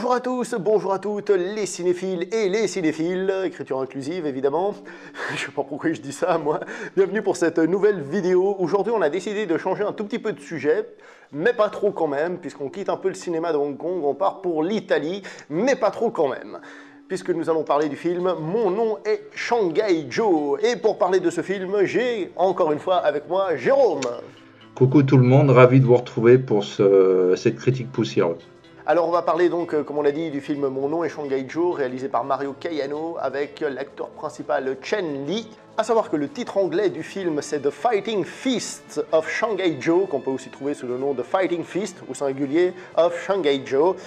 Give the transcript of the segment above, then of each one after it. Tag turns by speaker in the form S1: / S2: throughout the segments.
S1: Bonjour à tous, bonjour à toutes, les cinéphiles et les cinéphiles, écriture inclusive évidemment, je sais pas pourquoi je dis ça moi, bienvenue pour cette nouvelle vidéo. Aujourd'hui on a décidé de changer un tout petit peu de sujet, mais pas trop quand même, puisqu'on quitte un peu le cinéma de Hong Kong, on part pour l'Italie, mais pas trop quand même. Puisque nous allons parler du film Mon nom est Shanghai Joe. Et pour parler de ce film, j'ai encore une fois avec moi Jérôme.
S2: Coucou tout le monde, ravi de vous retrouver pour cette critique poussiéreuse.
S1: Alors on va parler donc, comme on l'a dit, du film Mon nom est Shanghai Joe, réalisé par Mario Caiano, avec l'acteur principal Chen Li. A savoir que le titre anglais du film c'est The Fighting Fist of Shanghai Joe, qu'on peut aussi trouver sous le nom de Fighting Fist, au singulier, of Shanghai Joe.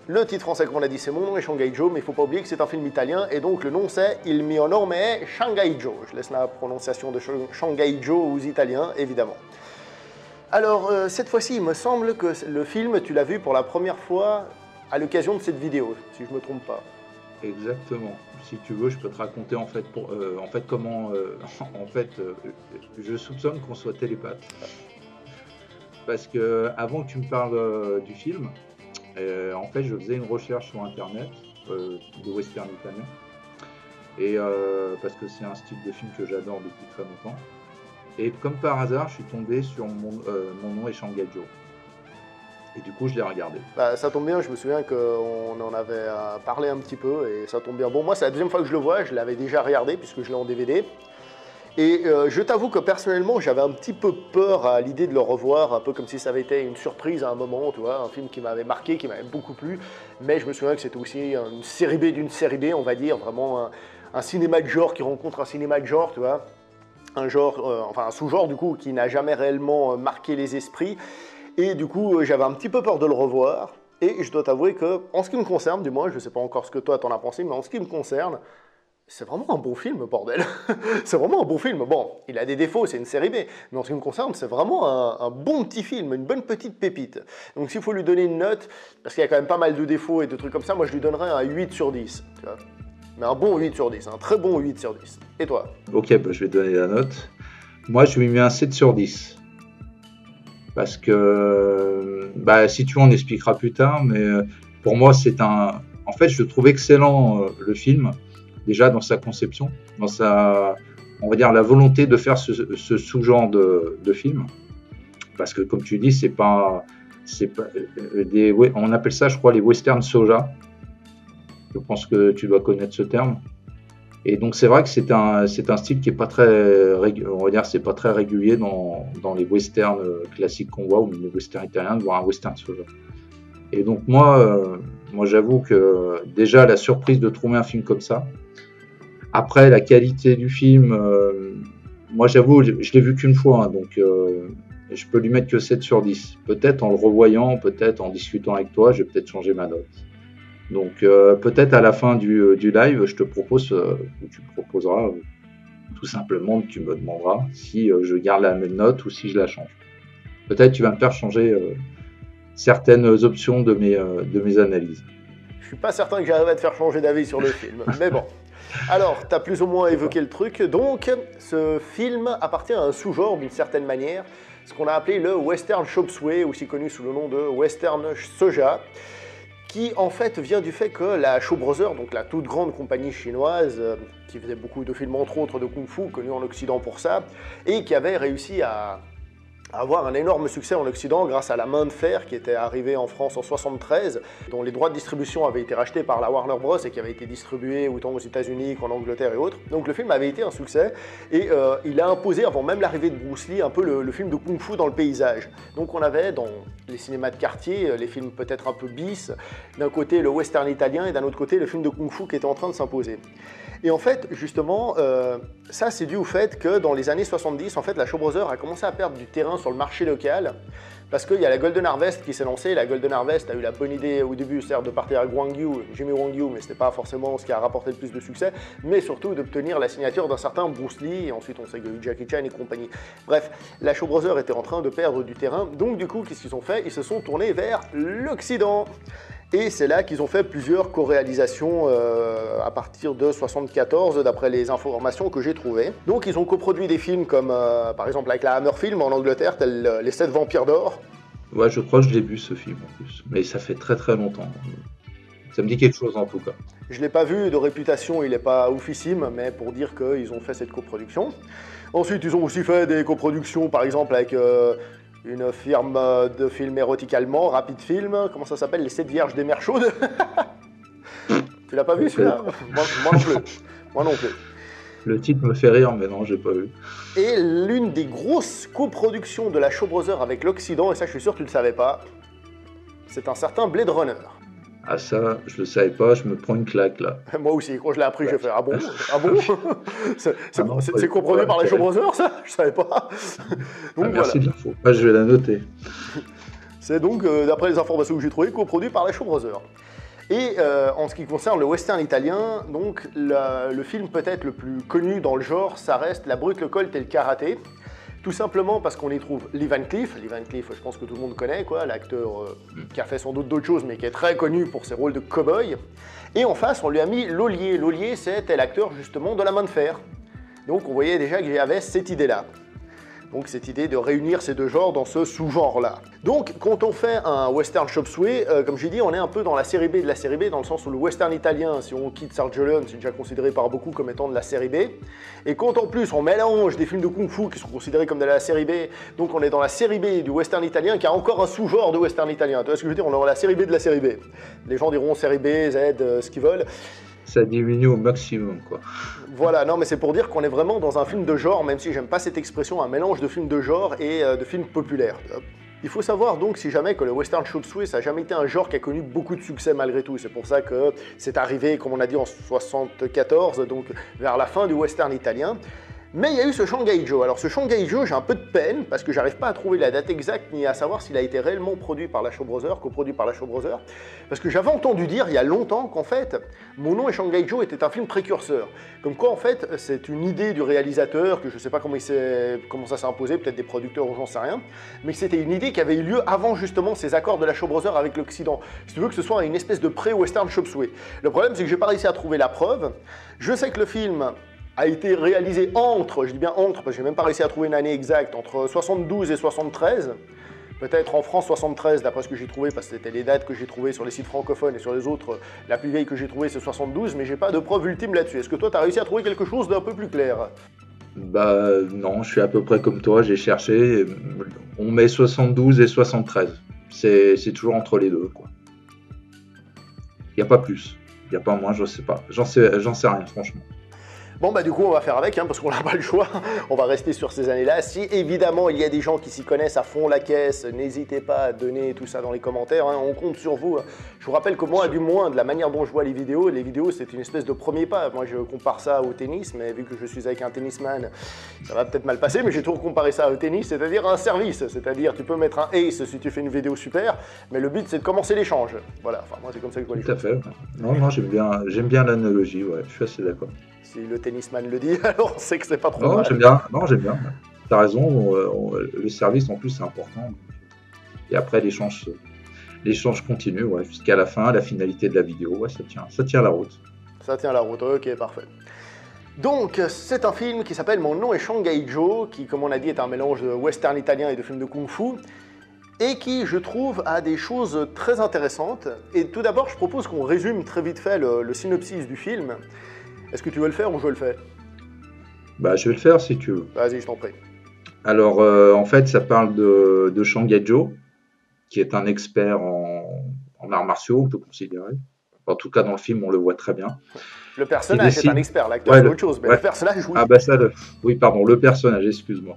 S1: Le titre français, comme on l'a dit, c'est Mon nom est Shanghai Joe, mais il ne faut pas oublier que c'est un film italien, et donc le nom c'est Il mio nome è Shanghai Joe. Je laisse la prononciation de Shanghai Joe aux Italiens, évidemment. Alors, cette fois-ci, il me semble que le film, tu l'as vu pour la première fois à l'occasion de cette vidéo, si je ne me trompe pas.
S2: Exactement. Si tu veux, je peux te raconter en fait, comment... je soupçonne qu'on soit télépathe. Parce que avant que tu me parles du film, en fait, je faisais une recherche sur Internet de western italien. Et parce que c'est un style de film que j'adore depuis très longtemps. Et comme par hasard, je suis tombé sur Mon nom est Shanghai Joe. Et du coup, je l'ai regardé.
S1: Bah, ça tombe bien, je me souviens qu'on en avait parlé un petit peu et ça tombe bien. Bon, moi, c'est la deuxième fois que je le vois, je l'avais déjà regardé puisque je l'ai en DVD. Et je t'avoue que personnellement, j'avais un petit peu peur à l'idée de le revoir, un peu comme si ça avait été une surprise à un moment, tu vois, un film qui m'avait marqué, qui m'avait beaucoup plu. Mais je me souviens que c'était aussi une série B d'une série B, on va dire, vraiment un cinéma de genre qui rencontre un cinéma de genre, tu vois. Un genre, enfin un sous-genre du coup qui n'a jamais réellement marqué les esprits, et du coup j'avais un petit peu peur de le revoir, et je dois t'avouer que, en ce qui me concerne, du moins, je sais pas encore ce que toi t'en as pensé, mais en ce qui me concerne, c'est vraiment un bon film, bordel. C'est vraiment un bon film. Bon, il a des défauts, c'est une série B, mais en ce qui me concerne, c'est vraiment un bon petit film, une bonne petite pépite. Donc s'il faut lui donner une note, parce qu'il y a quand même pas mal de défauts et de trucs comme ça, moi je lui donnerais un 8 sur 10, tu vois. Mais un bon 8 sur 10, un très bon 8 sur 10. Et toi?
S2: Ok, bah, je vais donner la note. Moi, je lui mets un 7 sur 10. Parce que, bah, si tu veux, on expliquera plus tard, mais pour moi, c'est un... En fait, je trouve excellent le film, déjà dans sa conception, dans sa, on va dire, la volonté de faire ce sous-genre de film. Parce que, comme tu dis, c'est pas on appelle ça, je crois, les western soja. Je pense que tu dois connaître ce terme. Et donc c'est vrai que c'est un style qui est pas très, on va dire, c'est pas très régulier dans les westerns classiques qu'on voit, ou même les westerns italiens, de voir un western soja. Et donc moi j'avoue que déjà la surprise de trouver un film comme ça. Après la qualité du film, moi j'avoue, je l'ai vu qu'une fois, hein, donc je peux lui mettre que 7 sur 10. Peut-être en le revoyant, peut-être en discutant avec toi, je vais peut-être changer ma note. Donc peut-être à la fin du live, je te propose, ou tu me proposeras tout simplement, tu me demanderas si je garde la même note ou si je la change. Peut-être tu vas me faire changer certaines options de mes analyses.
S1: Je suis pas certain que j'arrive à te faire changer d'avis sur le film, mais bon. Alors, tu as plus ou moins évoqué le truc, donc ce film appartient à un sous-genre d'une certaine manière, ce qu'on a appelé le Western Chop Suey, aussi connu sous le nom de Western Soja, qui en fait vient du fait que la Shaw Brothers, donc la toute grande compagnie chinoise, qui faisait beaucoup de films entre autres de Kung Fu, connue en Occident pour ça, et qui avait réussi à avoir un énorme succès en Occident grâce à La Main de Fer qui était arrivée en France en 73, dont les droits de distribution avaient été rachetés par la Warner Bros et qui avait été distribué autant aux États-Unis qu'en Angleterre et autres. Donc le film avait été un succès et il a imposé avant même l'arrivée de Bruce Lee un peu le film de Kung Fu dans le paysage. Donc on avait dans les cinémas de quartier, les films peut-être un peu bis, d'un côté le western italien et d'un autre côté le film de Kung Fu qui était en train de s'imposer. Et en fait, justement, ça c'est dû au fait que dans les années 70, en fait, la Shaw Brothers a commencé à perdre du terrain sur le marché local parce qu'il y a la Golden Harvest qui s'est lancée. La Golden Harvest a eu la bonne idée au début, certes, de partir à Jimmy Wang Yu, mais ce n'était pas forcément ce qui a rapporté le plus de succès, mais surtout d'obtenir la signature d'un certain Bruce Lee, et ensuite on sait qu'il y a eu Jackie Chan et compagnie. Bref, la Shaw Brothers était en train de perdre du terrain, donc du coup, qu'est-ce qu'ils ont fait? Ils se sont tournés vers l'Occident. Et c'est là qu'ils ont fait plusieurs co-réalisations à partir de 1974, d'après les informations que j'ai trouvées. Donc ils ont coproduit des films comme, par exemple, avec la Hammer Film en Angleterre, tels Les 7 Vampires d'Or.
S2: Ouais, je crois que je l'ai vu ce film en plus, mais ça fait très très longtemps. Ça me dit quelque chose en tout cas.
S1: Je ne l'ai pas vu, de réputation, il n'est pas oufissime, mais pour dire qu'ils ont fait cette coproduction. Ensuite, ils ont aussi fait des coproductions, par exemple, avec une firme de films érotiques allemands, Rapid Film. Comment ça s'appelle? Les 7 Vierges des Mers Chaudes. Tu l'as pas vu celui-là? Moi non plus. Moi non plus.
S2: Le titre me fait rire, mais non, j'ai pas vu.
S1: Et l'une des grosses coproductions de la Shaw Brothers avec l'Occident, et ça je suis sûr que tu ne le savais pas, c'est un certain Blade Runner.
S2: Ah ça, je le savais pas, je me prends une claque là.
S1: Moi aussi, quand je l'ai appris, j'ai fait « Ah bon? Ah bon ?» C'est coproduit
S2: ouais,
S1: par la Shaw Brothers, ça? Je savais pas. Donc,
S2: merci de l'info. Ah, je vais la noter.
S1: C'est donc, d'après les informations que j'ai trouvées, coproduit par la Shaw Brothers. Et en ce qui concerne le western italien, donc le film peut-être le plus connu dans le genre, ça reste La Brute, le Colt et le Karaté. Tout simplement parce qu'on y trouve Lee Van Cleef. Lee Van Cleef, je pense que tout le monde connaît, quoi, l'acteur qui a fait sans doute d'autres choses, mais qui est très connu pour ses rôles de cow-boy. Et en face, on lui a mis Lollier. Lollier, c'était l'acteur justement de La Main de Fer. Donc on voyait déjà que j'avais cette idée-là. Donc cette idée de réunir ces deux genres dans ce sous-genre-là. Donc quand on fait un western chop suey, comme j'ai dit, on est un peu dans la série B de la série B, dans le sens où le western italien, si on quitte Sergio Leone, c'est déjà considéré par beaucoup comme étant de la série B. Et quand en plus on mélange des films de kung-fu qui sont considérés comme de la série B, donc on est dans la série B du western italien, qui a encore un sous-genre de western italien. Tu vois ce que je veux dire? On est dans la série B de la série B. Les gens diront série B, Z, ce qu'ils veulent.
S2: Ça diminue au maximum, quoi.
S1: Voilà, non mais c'est pour dire qu'on est vraiment dans un film de genre, même si j'aime pas cette expression, un mélange de films de genre et de films populaires. Il faut savoir donc, si jamais, que le western chop suey, ça n'a jamais été un genre qui a connu beaucoup de succès malgré tout. C'est pour ça que c'est arrivé, comme on a dit, en 74, donc vers la fin du western italien. Mais il y a eu ce Shanghai Joe. Alors ce Shanghai Joe, j'ai un peu de peine parce que j'arrive pas à trouver la date exacte ni à savoir s'il a été réellement produit par la Shaw Brothers, coproduit par la Shaw Brothers. Parce que j'avais entendu dire il y a longtemps qu'en fait, Mon nom est Shanghai Joe était un film précurseur. Comme quoi en fait, c'est une idée du réalisateur, que je sais pas comment ça s'est imposé, peut-être des producteurs ou j'en sais rien, mais que c'était une idée qui avait eu lieu avant justement ces accords de la Shaw Brothers avec l'Occident. Si tu veux que ce soit une espèce de pré-western chop suey. Le problème c'est que j'ai pas réussi à trouver la preuve. Je sais que le film a été réalisé entre, je dis bien entre, parce que j'ai même pas réussi à trouver une année exacte, entre 72 et 73. Peut-être en France 73, d'après ce que j'ai trouvé, parce que c'était les dates que j'ai trouvées sur les sites francophones et sur les autres, la plus vieille que j'ai trouvée c'est 72, mais j'ai pas de preuve ultime là-dessus. Est-ce que toi tu as réussi à trouver quelque chose d'un peu plus clair?
S2: Bah non, je suis à peu près comme toi, j'ai cherché, on met 72 et 73. C'est toujours entre les deux, quoi. Il n'y a pas plus, il n'y a pas moins, je sais pas. J'en sais rien, franchement.
S1: Bon bah du coup on va faire avec, parce qu'on n'a pas le choix, on va rester sur ces années-là. Si évidemment il y a des gens qui s'y connaissent à fond la caisse, n'hésitez pas à donner tout ça dans les commentaires, on compte sur vous. Je vous rappelle que moi, du moins, de la manière dont je vois les vidéos c'est une espèce de premier pas. Moi je compare ça au tennis, mais vu que je suis avec un tennisman, ça va peut-être mal passer, mais j'ai toujours comparé ça au tennis, c'est-à-dire un service, c'est-à-dire tu peux mettre un ace si tu fais une vidéo super, mais le but c'est de commencer l'échange. Voilà, enfin moi c'est comme ça que je vois les choses.
S2: Tout à fait, non, j'aime bien l'analogie, ouais, je suis assez d'accord.
S1: Si le tennisman le dit, alors on sait que c'est pas trop
S2: non,
S1: mal.
S2: J'aime bien. T'as raison, le service en plus c'est important. Et après l'échange continue, ouais, jusqu'à la fin, la finalité de la vidéo, ouais, ça tient la route.
S1: Ça tient la route, ok, parfait. Donc, c'est un film qui s'appelle Mon nom est Shanghai Joe, qui, comme on a dit, est un mélange de western italien et de films de kung-fu, et qui, je trouve, a des choses très intéressantes. Et tout d'abord, je propose qu'on résume très vite fait le synopsis du film. Est-ce que tu veux le faire ou je le fais?
S2: Bah, je vais le faire si tu veux.
S1: Vas-y, je t'en prie.
S2: Alors, en fait, ça parle de Shanghai Joe, qui est un expert en arts martiaux, on peut considérer. En tout cas, dans le film, on le voit très bien.
S1: Le personnage est un expert, l'acteur c'est autre chose, mais le personnage, oui.
S2: Ah bah ça, oui, pardon, le personnage, excuse-moi.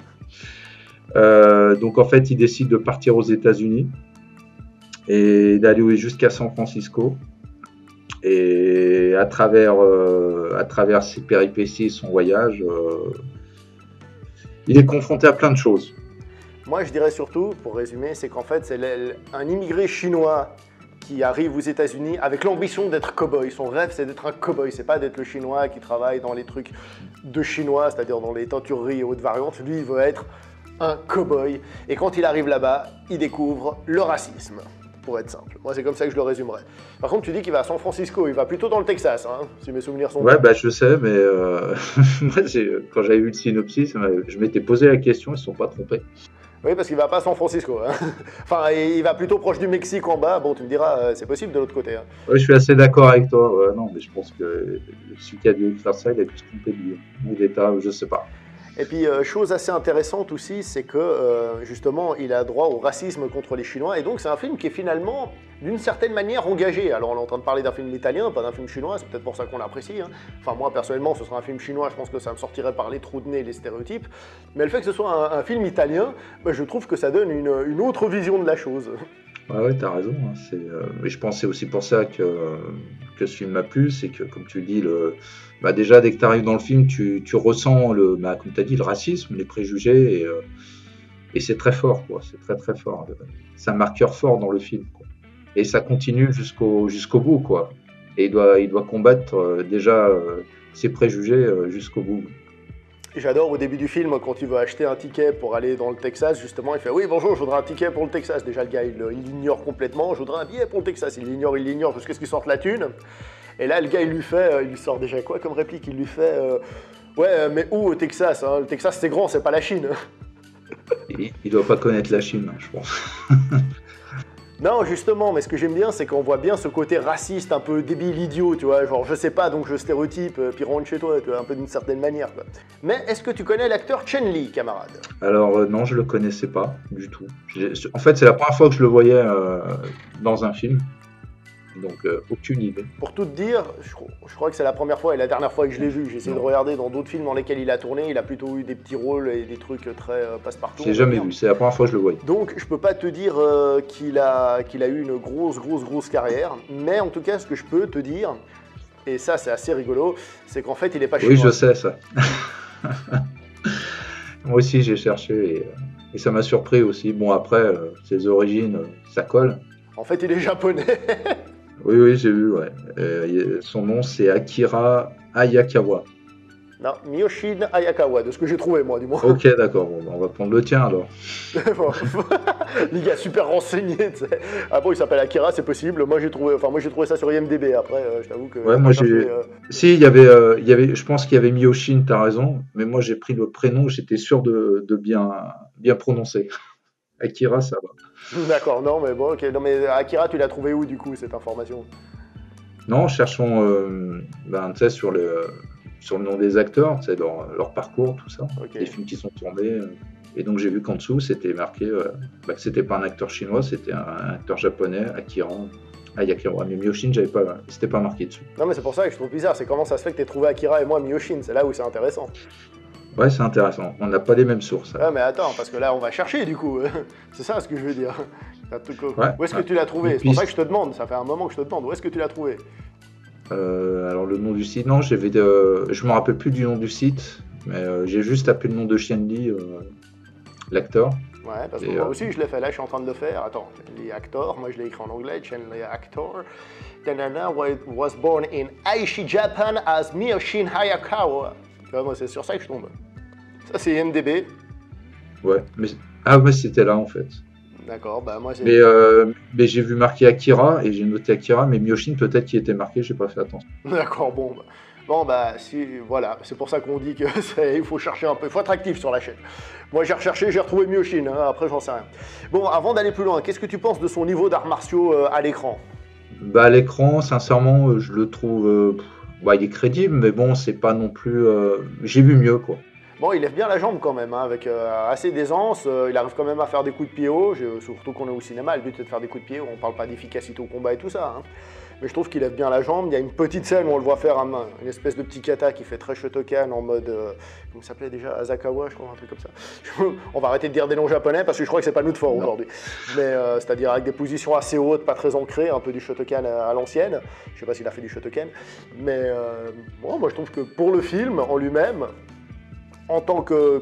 S2: Donc, en fait, il décide de partir aux États-Unis et d'aller jusqu'à San Francisco. Et à travers ses péripéties et son voyage, il est confronté à plein de choses.
S1: Moi, je dirais surtout, pour résumer, c'est qu'en fait, c'est un immigré chinois qui arrive aux États-Unis avec l'ambition d'être cow-boy. Son rêve, c'est d'être un cow-boy. C'est pas d'être le chinois qui travaille dans les trucs de chinois, c'est-à-dire dans les teintureries et autres variantes. Lui, il veut être un cow-boy. Et quand il arrive là-bas, il découvre le racisme. Pour être simple. Moi, c'est comme ça que je le résumerais. Par contre, tu dis qu'il va à San Francisco, il va plutôt dans le Texas, si mes souvenirs sont bons.
S2: Ouais, bah je sais, mais moi, quand j'avais vu le synopsis, je m'étais posé la question, ils ne se sont pas trompés.
S1: Oui, parce qu'il va pas à San Francisco. Hein. Enfin, il va plutôt proche du Mexique en bas. Bon, tu me diras, c'est possible de l'autre côté. Hein.
S2: Ouais, je suis assez d'accord avec toi. Ouais, non, mais je pense que celui qui a dû faire ça, il a dû se tromper de lieu ou d'état, je sais pas.
S1: Et puis, chose assez intéressante aussi, c'est que justement, il a droit au racisme contre les Chinois. Et donc, c'est un film qui est finalement, d'une certaine manière, engagé. Alors, on est en train de parler d'un film italien, pas d'un film chinois, c'est peut-être pour ça qu'on l'apprécie. Hein. Enfin, moi, personnellement, ce sera un film chinois, je pense que ça me sortirait par les trous de nez, les stéréotypes. Mais le fait que ce soit un film italien, bah, je trouve que ça donne une autre vision de la chose.
S2: Ouais, t'as raison. Hein, mais je pense que c'est aussi pour ça que ce film m'a plu, c'est que, comme tu dis, bah déjà, dès que tu arrives dans le film, tu ressens, comme tu as dit, le racisme, les préjugés, et c'est très fort, quoi. C'est très, très fort. C'est un marqueur fort dans le film, quoi. Et ça continue jusqu'au bout, quoi. Et il doit combattre déjà ses préjugés jusqu'au bout.
S1: J'adore au début du film, quand il veut acheter un ticket pour aller dans le Texas, justement, il fait « Oui, bonjour, je voudrais un ticket pour le Texas ». Déjà, le gars, il l'ignore complètement. « Je voudrais un billet pour le Texas ». Il l'ignore jusqu'à ce qu'il sorte la thune. Et là, le gars, il lui sort déjà quoi comme réplique? Il lui fait ouais, mais où au Texas hein? Le Texas, c'est grand, c'est pas la Chine.
S2: Il doit pas connaître la Chine, je pense.
S1: Non, justement, mais ce que j'aime bien, c'est qu'on voit bien ce côté raciste, un peu débile, idiot, tu vois, genre je sais pas, donc je stéréotype, puis rentre chez toi, tu vois, un peu d'une certaine manière, quoi. Mais est-ce que tu connais l'acteur Chen Li, camarade?
S2: Alors non, je le connaissais pas du tout. En fait, c'est la première fois que je le voyais dans un film, donc aucune idée.
S1: Pour tout te dire, je crois que c'est la première fois et la dernière fois que je l'ai vu. J'ai essayé de regarder dans d'autres films dans lesquels il a tourné. Il a plutôt eu des petits rôles et des trucs très passe-partout.
S2: Je l'ai jamais vu, c'est la première fois que je le voyais.
S1: Donc je peux pas te dire qu'il a eu une grosse carrière. Mais en tout cas, ce que je peux te dire, et ça c'est assez rigolo, c'est qu'en fait il est pas chinois.
S2: Oui, je sais ça. Moi aussi j'ai cherché et ça m'a surpris aussi. Bon après, ses origines, ça colle.
S1: En fait il est japonais.
S2: Oui, j'ai vu, ouais. Son nom, c'est Akira Hayakawa.
S1: Non, Miyoshin Hayakawa, de ce que j'ai trouvé, moi, du moins.
S2: Ok, d'accord, bon, on va prendre le tien, alors.
S1: Les gars, super renseignés, tu sais. Ah bon, il s'appelle Akira, c'est possible. Moi, j'ai trouvé ça sur IMDb, après, je t'avoue que...
S2: Ouais, moi, j'ai... Si, il y avait, je pense qu'il y avait Miyoshin, t'as raison, mais moi, j'ai pris le prénom, j'étais sûr de bien prononcer. Akira, ça va.
S1: D'accord, non, mais bon, ok. Non, mais Akira, tu l'as trouvé où, du coup, cette information?
S2: Non, cherchons, tu sais, sur le nom des acteurs, tu sais, leur parcours, tout ça,
S1: okay.
S2: Les films qui sont tournés. Et donc, j'ai vu qu'en dessous, c'était marqué que c'était pas un acteur chinois, c'était un acteur japonais, Akira Hayakawa. Mais Miyoshin, c'était pas marqué dessus.
S1: Non, mais c'est pour ça que je trouve bizarre, c'est comment ça se fait que tu aies trouvé Akira et moi Miyoshin, c'est là où c'est intéressant.
S2: Ouais, c'est intéressant. On n'a pas les mêmes sources.
S1: Ouais, mais attends, parce que là, on va chercher, du coup. C'est ça ce que je veux dire. Ouais, où est-ce que tu l'as trouvé? C'est pour ça que je te demande, ça fait un moment que je te demande, où est-ce que tu l'as trouvé?
S2: Alors, le nom du site, non, je me rappelle plus du nom du site, mais j'ai juste tapé le nom de Chen Li, l'acteur.
S1: Ouais, parce que moi aussi, je l'ai fait. Là, je suis en train de le faire. Attends, Chen Li actor, moi je l'ai écrit en anglais, Chen Li actor. Tanana was born in Aichi, Japan as Miyoshin Hayakawa. Tu vois, moi, c'est sur ça que je tombe. Ça, c'est IMDb.
S2: Ouais, mais c'était là, en fait.
S1: D'accord, bah moi c'est...
S2: Mais j'ai vu marqué Akira, et j'ai noté Akira, mais Miyoshin, peut-être qu'il était marqué, j'ai pas fait attention.
S1: D'accord, bon. Bon, bah, si, voilà, c'est pour ça qu'on dit qu'il faut chercher un peu, il faut être actif sur la chaîne. Moi, j'ai recherché, j'ai retrouvé Miyoshin, hein, après, j'en sais rien. Bon, avant d'aller plus loin, qu'est-ce que tu penses de son niveau d'arts martiaux à l'écran?
S2: Bah, à l'écran, sincèrement, je le trouve... il est crédible, mais bon, c'est pas non plus... J'ai vu mieux, quoi.
S1: Bon, il lève bien la jambe quand même, hein, avec assez d'aisance, il arrive quand même à faire des coups de pied haut, surtout qu'on est au cinéma, le but c'est de faire des coups de pied haut, on parle pas d'efficacité au combat et tout ça, hein. Mais je trouve qu'il lève bien la jambe, il y a une petite scène où on le voit faire une espèce de petit kata qui fait très Shotokan en mode, comment ça s'appelait déjà, Asakawa je crois, un truc comme ça. On va arrêter de dire des noms japonais parce que je crois que c'est pas nous de fort aujourd'hui. Mais c'est-à-dire avec des positions assez hautes, pas très ancrées, un peu du Shotokan à l'ancienne, je sais pas s'il a fait du Shotokan, mais bon, moi je trouve que pour le film en lui-même, en tant que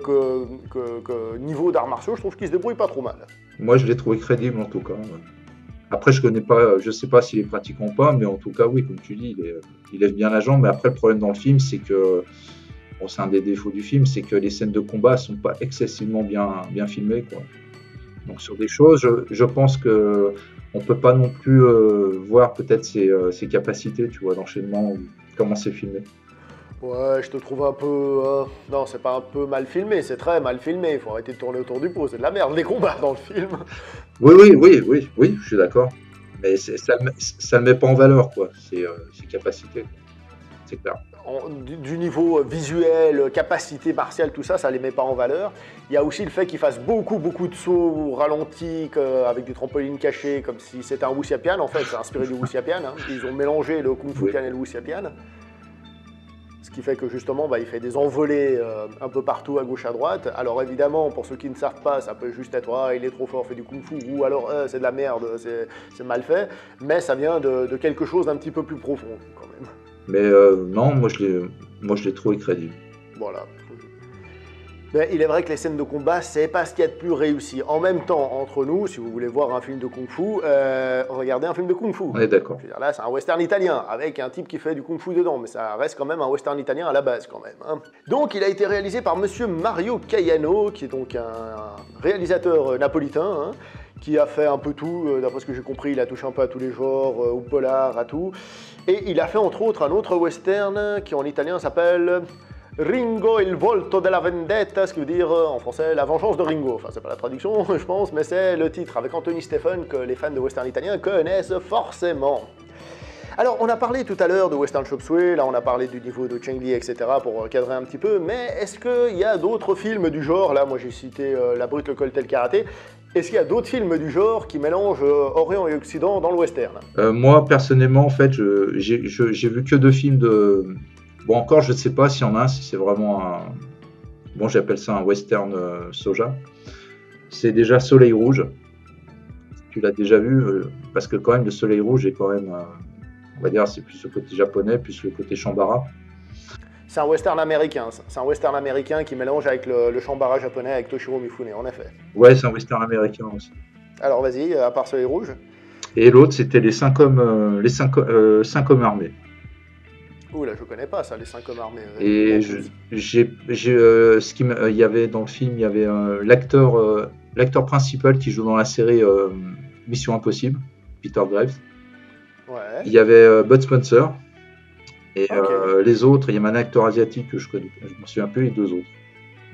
S1: niveau d'arts martiaux, je trouve qu'il se débrouille pas trop mal.
S2: Moi, je l'ai trouvé crédible en tout cas. Après, je sais pas s'il est pratiquant ou pas, mais en tout cas, oui, comme tu dis, il lève bien la jambe. Mais après, le problème dans le film, c'est que, bon, c'est un des défauts du film, c'est que les scènes de combat sont pas excessivement bien filmées, quoi. Donc sur des choses, je pense que on peut pas non plus voir peut-être ses capacités, tu vois, d'enchaînement ou comment c'est filmé.
S1: Ouais, je te trouve un peu... Non, c'est pas un peu mal filmé, c'est très mal filmé. Il faut arrêter de tourner autour du pot. C'est de la merde, les combats dans le film.
S2: Oui, je suis d'accord. Mais ça le met pas en valeur, quoi, ses capacités, quoi. C'est clair.
S1: Du niveau visuel, capacité martiale, tout ça, ça les met pas en valeur. Il y a aussi le fait qu'ils fassent beaucoup de sauts ralentis avec des trampolines cachées, comme si c'était un Wuxiapian. En fait, c'est inspiré du Wuxiapian. Hein. Ils ont mélangé le Kung Fu
S2: Oui.
S1: Pian et le Wuxiapian. Ce qui fait que justement, il fait des envolées un peu partout, à gauche, à droite. Alors évidemment, pour ceux qui ne savent pas, ça peut juste être « Ah, il est trop fort, fait du kung-fu » ou alors « c'est de la merde, c'est mal fait ». Mais ça vient de quelque chose d'un petit peu plus profond, quand même.
S2: Mais non, moi je l'ai trouvé crédible.
S1: Voilà. Mais il est vrai que les scènes de combat, c'est pas ce qu'il y a de plus réussi. En même temps, entre nous, si vous voulez voir un film de kung-fu, regardez un film de kung-fu.
S2: On est d'accord.
S1: Je veux dire, là, c'est un western italien, avec un type qui fait du kung-fu dedans, mais ça reste quand même un western italien à la base, quand même. Hein. Donc, il a été réalisé par monsieur Mario Caiano, qui est donc un réalisateur napolitain, hein, qui a fait un peu tout, d'après ce que j'ai compris, il a touché un peu à tous les genres, au polar, à tout. Et il a fait, entre autres, un autre western, qui en italien s'appelle... Ringo il volto della vendetta, ce qui veut dire en français la vengeance de Ringo. Enfin, c'est pas la traduction, je pense, mais c'est le titre avec Anthony Stephen que les fans de western italien connaissent forcément. Alors, on a parlé tout à l'heure de Western Chop Suey, là on a parlé du niveau de Cheng Li, etc. pour cadrer un petit peu, mais est-ce qu'il y a d'autres films du genre, là moi j'ai cité La Brute, le Collet, le Karaté, est-ce qu'il y a d'autres films du genre qui mélangent Orient et Occident dans le western?
S2: Moi, personnellement, en fait, j'ai vu que 2 films de... Bon, encore, je ne sais pas s'il y en a un, si c'est vraiment un... Bon, j'appelle ça un western soja. C'est déjà Soleil Rouge. Tu l'as déjà vu, parce que quand même, le Soleil Rouge est quand même... on va dire, c'est plus le côté japonais, plus le côté Shambara.
S1: C'est un western américain, c'est un western américain qui mélange avec le Shambara japonais avec Toshiro Mifune, en effet.
S2: Ouais, c'est un western américain aussi.
S1: Alors vas-y, à part Soleil Rouge.
S2: Et l'autre, c'était les 5 hommes, cinq hommes armés.
S1: Ouh là, je connais pas ça, les 5 hommes armés.
S2: Et il y avait dans le film, il y avait l'acteur principal qui joue dans la série Mission Impossible, Peter Graves.
S1: Ouais.
S2: Il y avait Bud Spencer. Et
S1: Okay.
S2: les autres, il y a un acteur asiatique que je connais, je me souviens plus les 2 autres.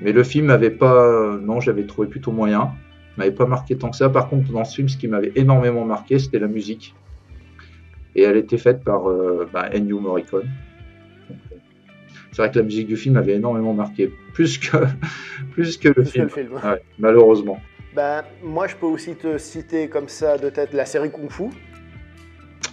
S2: Mais le film m'avait pas, non, j'avais trouvé plutôt moyen, m'avait pas marqué tant que ça. Par contre, dans ce film, ce qui m'avait énormément marqué, c'était la musique. Et elle était faite par Ennio Morricone. C'est vrai que la musique du film m'avait énormément marqué, plus que le film. Ouais, malheureusement.
S1: Ben, moi, je peux aussi te citer comme ça de tête la série Kung Fu.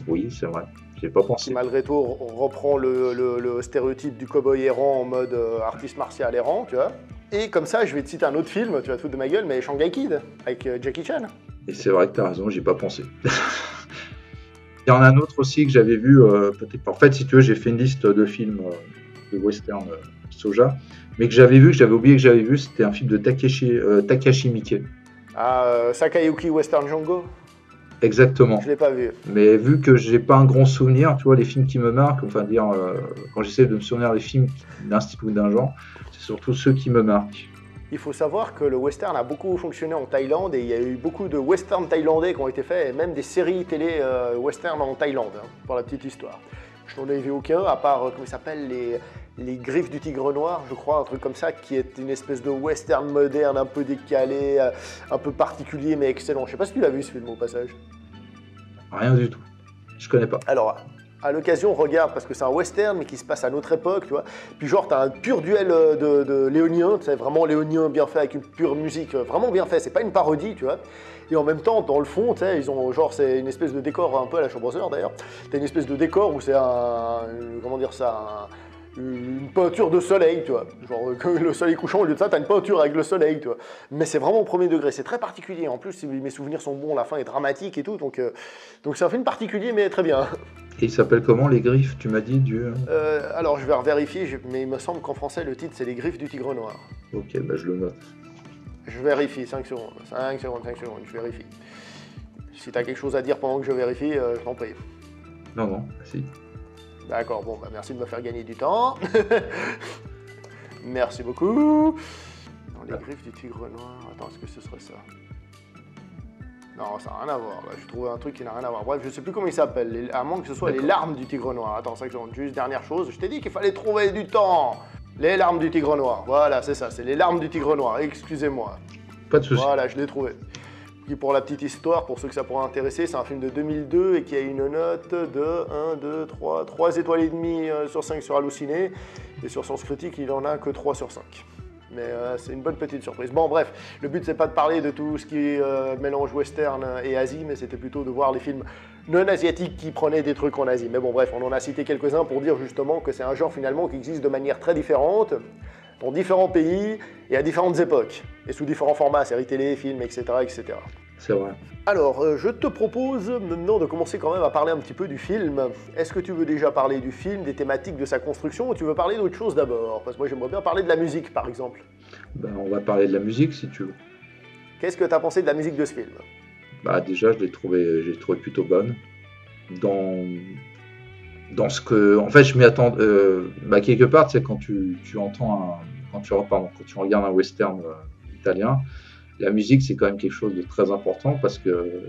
S2: Oui, c'est vrai. J'ai pas pensé.
S1: Qui malgré tout reprend le stéréotype du cow-boy errant en mode artiste martial errant, tu vois. Et comme ça, je vais te citer un autre film, tu vas te foutre de ma gueule, mais Shanghai Kid, avec Jackie Chan.
S2: Et c'est vrai que t'as raison, j'y ai pas pensé. Il y en a un autre aussi que j'avais vu, peut-être. En fait, si tu veux, j'ai fait une liste de films de western soja, mais que j'avais vu, que j'avais oublié que j'avais vu, c'était un film de Takashi Miike.
S1: Ah, Sakayuki Western Django.
S2: Exactement.
S1: Je l'ai pas vu.
S2: Mais vu que j'ai pas un grand souvenir, tu vois, les films qui me marquent, enfin dire, quand j'essaie de me souvenir des films d'un style ou d'un genre, c'est surtout ceux qui me marquent.
S1: Il faut savoir que le western a beaucoup fonctionné en Thaïlande et il y a eu beaucoup de westerns thaïlandais qui ont été faits et même des séries télé western en Thaïlande, hein, pour la petite histoire. Je n'en ai vu aucun, à part, comment il s'appelle, les Griffes du Tigre Noir, je crois, un truc comme ça, qui est une espèce de western moderne, un peu décalé, un peu particulier, mais excellent. Je sais pas si tu l'as vu ce film au passage.
S2: Rien du tout. Je connais pas.
S1: Alors, à l'occasion, regarde, parce que c'est un western, mais qui se passe à notre époque, tu vois. Puis genre, t'as un pur duel de léonien, tu sais, vraiment léonien bien fait, avec une pure musique, vraiment bien fait. C'est pas une parodie, tu vois. Et en même temps, dans le fond, tu sais, ils ont, genre, c'est une espèce de décor, un peu à la Chambre d'ailleurs. T'as une espèce de décor où c'est comment dire ça, une peinture de soleil, tu vois. Genre, que le soleil couchant, au lieu de ça, t'as une peinture avec le soleil, tu vois. Mais c'est vraiment au premier degré, c'est très particulier. En plus, mes souvenirs sont bons, la fin est dramatique et tout, donc c'est un film particulier, mais très bien.
S2: Et il s'appelle comment, Les Griffes, tu m'as dit du...
S1: Alors, je vais revérifier, mais il me semble qu'en français, le titre, c'est Les Griffes du Tigre Noir.
S2: Ok, bah je le note.
S1: Je vérifie, 5 secondes, je vérifie. Si t'as quelque chose à dire pendant que je vérifie, je t'en prie.
S2: Non, si.
S1: D'accord, bon, bah merci de me faire gagner du temps. Merci beaucoup. Dans Les Griffes du Tigre Noir, attends, est-ce que ce serait ça? Non, ça n'a rien à voir. Là, j'ai trouvé un truc qui n'a rien à voir. Bref, je sais plus comment il s'appelle. À moins que ce soit les larmes du tigre noir. Attends, 5 secondes. Juste dernière chose. Je t'ai dit qu'il fallait trouver du temps. Les larmes du tigre noir. Voilà, c'est ça. C'est les larmes du tigre noir. Excusez-moi.
S2: Pas de souci.
S1: Voilà, je l'ai trouvé. Puis pour la petite histoire, pour ceux que ça pourrait intéresser, c'est un film de 2002 et qui a une note de 1, 2, 3 étoiles et demie sur 5 sur Allociné. Et sur Sens Critique, il en a que 3 sur 5. Mais c'est une bonne petite surprise. Bon, bref, le but, c'est pas de parler de tout ce qui est mélange western et Asie, mais c'était plutôt de voir les films non asiatiques qui prenaient des trucs en Asie. Mais bon, bref, on en a cité quelques-uns pour dire justement que c'est un genre finalement qui existe de manière très différente, dans différents pays et à différentes époques, et sous différents formats, séries télé, films, etc. etc.
S2: C'est vrai.
S1: Alors, je te propose maintenant de commencer quand même à parler un petit peu du film. Est-ce que tu veux déjà parler du film, des thématiques de sa construction, ou tu veux parler d'autre chose d'abord? Parce que moi, j'aimerais bien parler de la musique, par exemple.
S2: Ben, on va parler de la musique, si tu veux.
S1: Qu'est-ce que tu as pensé de la musique de ce film?
S2: Bah, déjà, je l'ai trouvé plutôt bonne. Dans ce que... En fait, je m'y attends... bah, quelque part, tu sais, quand tu entends quand tu regardes un western italien, la musique, c'est quand même quelque chose de très important parce que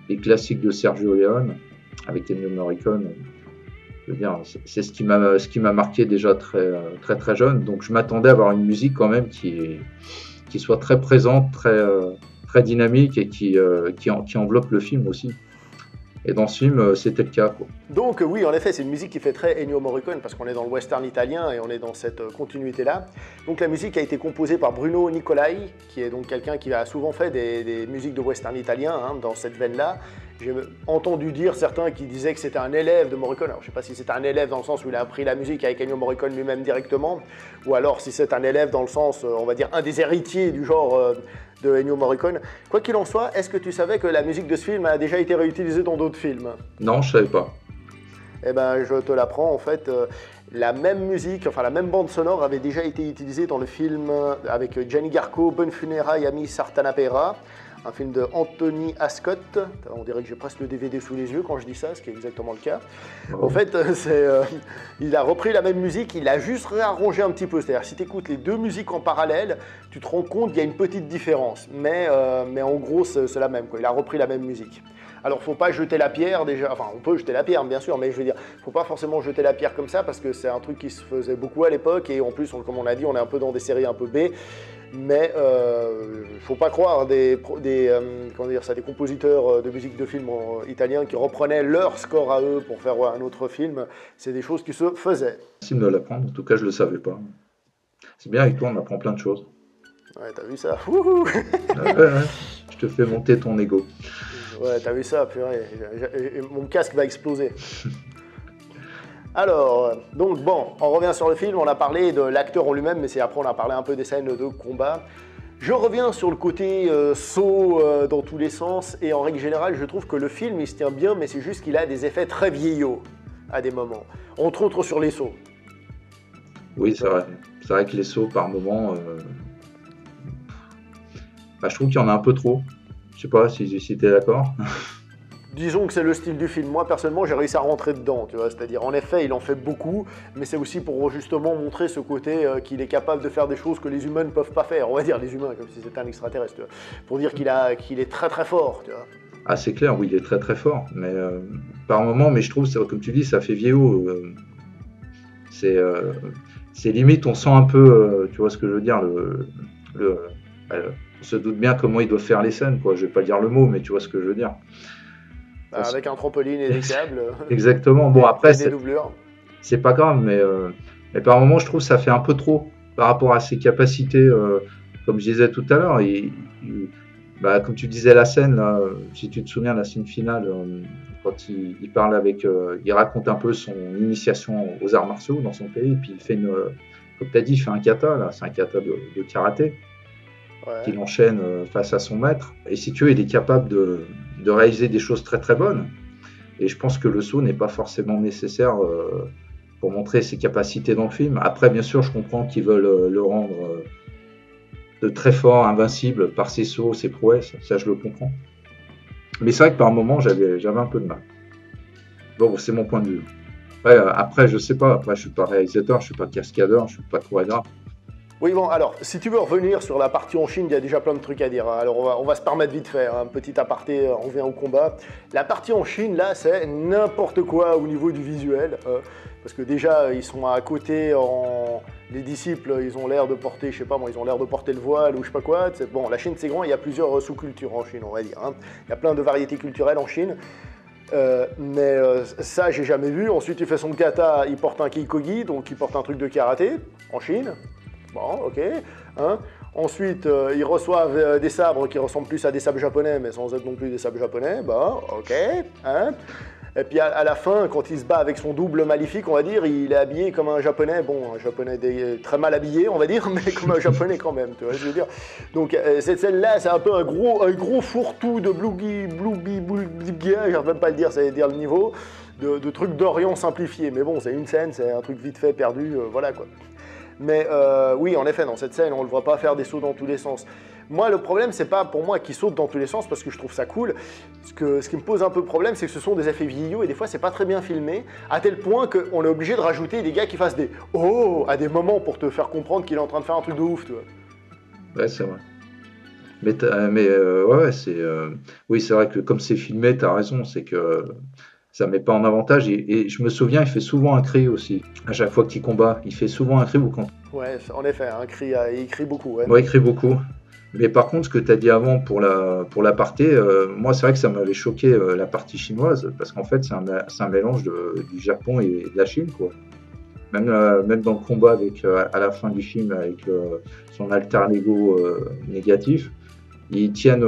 S2: les classiques de Sergio Leone, avec Ennio Morricone, je veux dire, c'est ce qui m'a marqué déjà très jeune. Donc, je m'attendais à avoir une musique quand même qui soit très présente, très dynamique et qui enveloppe le film aussi. Et dans ce film, c'était le cas, quoi.
S1: Donc oui, en effet, c'est une musique qui fait très Ennio Morricone parce qu'on est dans le western italien et on est dans cette continuité-là. Donc la musique a été composée par Bruno Nicolai, qui est donc quelqu'un qui a souvent fait des musiques de western italien, hein, dans cette veine-là. J'ai entendu dire certains qui disaient que c'était un élève de Morricone. Alors je ne sais pas si c'était un élève dans le sens où il a appris la musique avec Ennio Morricone lui-même directement, ou alors si c'est un élève dans le sens, on va dire, un des héritiers du genre de Ennio Morricone. Quoi qu'il en soit, est-ce que tu savais que la musique de ce film a déjà été réutilisée dans d'autres films?
S2: Non, je savais pas.
S1: Eh ben, je te l'apprends, en fait, la même musique, enfin la même bande sonore avait déjà été utilisée dans le film avec Gianni Garco, Bonne Funérailles, Ami Sartanapera, un film de Anthony Ascott. On dirait que j'ai presque le DVD sous les yeux quand je dis ça, ce qui est exactement le cas.
S2: Oh.
S1: En fait, il a repris la même musique, il a juste réarrangé un petit peu. C'est-à-dire, si tu écoutes les deux musiques en parallèle, tu te rends compte qu'il y a une petite différence. Mais en gros, c'est la même, quoi. Il a repris la même musique. Alors, faut pas jeter la pierre déjà, enfin, on peut jeter la pierre, bien sûr, mais je veux dire, faut pas forcément jeter la pierre comme ça, parce que c'est un truc qui se faisait beaucoup à l'époque, et en plus, comme on a dit, on est un peu dans des séries un peu B, mais faut pas croire des compositeurs de musique de film italiens qui reprenaient leur score à eux pour faire un autre film, c'est des choses qui se faisaient.
S2: Merci de me l'apprendre, en tout cas, je le savais pas. C'est bien, avec toi, on apprend plein de choses.
S1: Ouais, t'as vu ça? Wouhou.
S2: Ouais, je te fais monter ton ego.
S1: Ouais, t'as vu ça, purée, mon casque va exploser. Alors, donc bon, on revient sur le film, on a parlé de l'acteur en lui-même, mais c'est après on a parlé un peu des scènes de combat. Je reviens sur le côté saut dans tous les sens, et en règle générale, je trouve que le film, il se tient bien, mais c'est juste qu'il a des effets très vieillots à des moments, entre autres sur les sauts.
S2: Oui, c'est vrai. C'est vrai que les sauts, par moments, je trouve qu'il y en a un peu trop. Je sais pas si tu es d'accord.
S1: Disons que c'est le style du film. Moi, personnellement, j'ai réussi à rentrer dedans, tu vois. C'est-à-dire, en effet, il en fait beaucoup, mais c'est aussi pour justement montrer ce côté qu'il est capable de faire des choses que les humains ne peuvent pas faire. On va dire les humains, comme si c'était un extraterrestre, tu vois. Pour dire qu'il est très très fort, tu vois.
S2: Ah, c'est clair, oui, il est très très fort. Mais par moment, mais je trouve, comme tu dis, ça fait vieillot. C'est limite, on sent un peu, tu vois ce que je veux dire, on se doute bien comment il doit faire les scènes, quoi. Je vais pas dire le mot, mais tu vois ce que je veux dire.
S1: Avec un trampoline et des câbles.
S2: Exactement. Bon, après,
S1: des doublures.
S2: C'est pas grave, mais par moment, je trouve que ça fait un peu trop par rapport à ses capacités. Comme je disais tout à l'heure, comme tu disais la scène, là, si tu te souviens, la scène finale, quand il parle il raconte un peu son initiation aux arts martiaux dans son pays, et puis il fait comme tu as dit, il fait un kata, là, c'est un kata de karaté. Ouais. Qu'il enchaîne face à son maître. Et si tu veux, il est capable de réaliser des choses très très bonnes. Et je pense que le saut n'est pas forcément nécessaire pour montrer ses capacités dans le film. Après, bien sûr, je comprends qu'ils veulent le rendre de très fort, invincible par ses sauts, ses prouesses. Ça, je le comprends. Mais c'est vrai que par moments, j'avais un peu de mal. Bon, c'est mon point de vue. Après, je sais pas. Après, je suis pas réalisateur, je suis pas cascadeur, je suis pas chorégraphe.
S1: Oui, bon, alors, si tu veux revenir sur la partie en Chine, il y a déjà plein de trucs à dire, hein. Alors, on va se permettre vite fait, hein, un petit aparté, on revient au combat. La partie en Chine, là, c'est n'importe quoi au niveau du visuel. Parce que déjà, ils sont à côté, les disciples, ils ont l'air de porter, je sais pas moi, ils ont l'air de porter le voile ou je sais pas quoi. Bon, la Chine, c'est grand, il y a plusieurs sous-cultures en Chine, on va dire, hein. Il y a plein de variétés culturelles en Chine. Ça, j'ai jamais vu. Ensuite, il fait son kata, il porte un kikogi, donc il porte un truc de karaté en Chine. Bon, ok. Hein. Ensuite, ils reçoivent des sabres qui ressemblent plus à des sabres japonais, mais sans être non plus des sabres japonais. Bon, ok. Hein. Et puis à la fin, quand il se bat avec son double maléfique, on va dire, il est habillé comme un japonais. Bon, un japonais très mal habillé, on va dire, mais comme un japonais quand même, tu vois ce que je veux dire. Donc cette scène-là, c'est un peu un gros fourre-tout de j'arrive même pas à le dire, ça veut dire le niveau, de trucs d'Orient simplifié. Mais bon, c'est une scène, c'est un truc vite fait, perdu, voilà quoi. Mais oui, en effet, dans cette scène, on ne le voit pas faire des sauts dans tous les sens. Moi, le problème, c'est pas pour moi qu'il saute dans tous les sens parce que je trouve ça cool. Ce qui me pose un peu de problème, c'est que ce sont des effets vieillots et des fois, c'est pas très bien filmé, à tel point qu'on est obligé de rajouter des gars qui fassent des « oh » à des moments pour te faire comprendre qu'il est en train de faire un truc de ouf, tu vois.
S2: Ouais, c'est vrai. Ouais, oui, c'est vrai que comme c'est filmé, t'as raison, c'est que ça met pas en avantage. Et je me souviens, il fait souvent un cri aussi. À chaque fois qu'il combat, il fait souvent un cri ou quand.
S1: Ouais, en effet, un cri, il crie beaucoup. Ouais,
S2: ouais, il crie beaucoup. Mais par contre, ce que tu as dit avant pour l'aparté, moi, c'est vrai que ça m'avait choqué la partie chinoise, parce qu'en fait, c'est un mélange du Japon et de la Chine, quoi. Même dans le combat à la fin du film avec son alter ego négatif, ils tiennent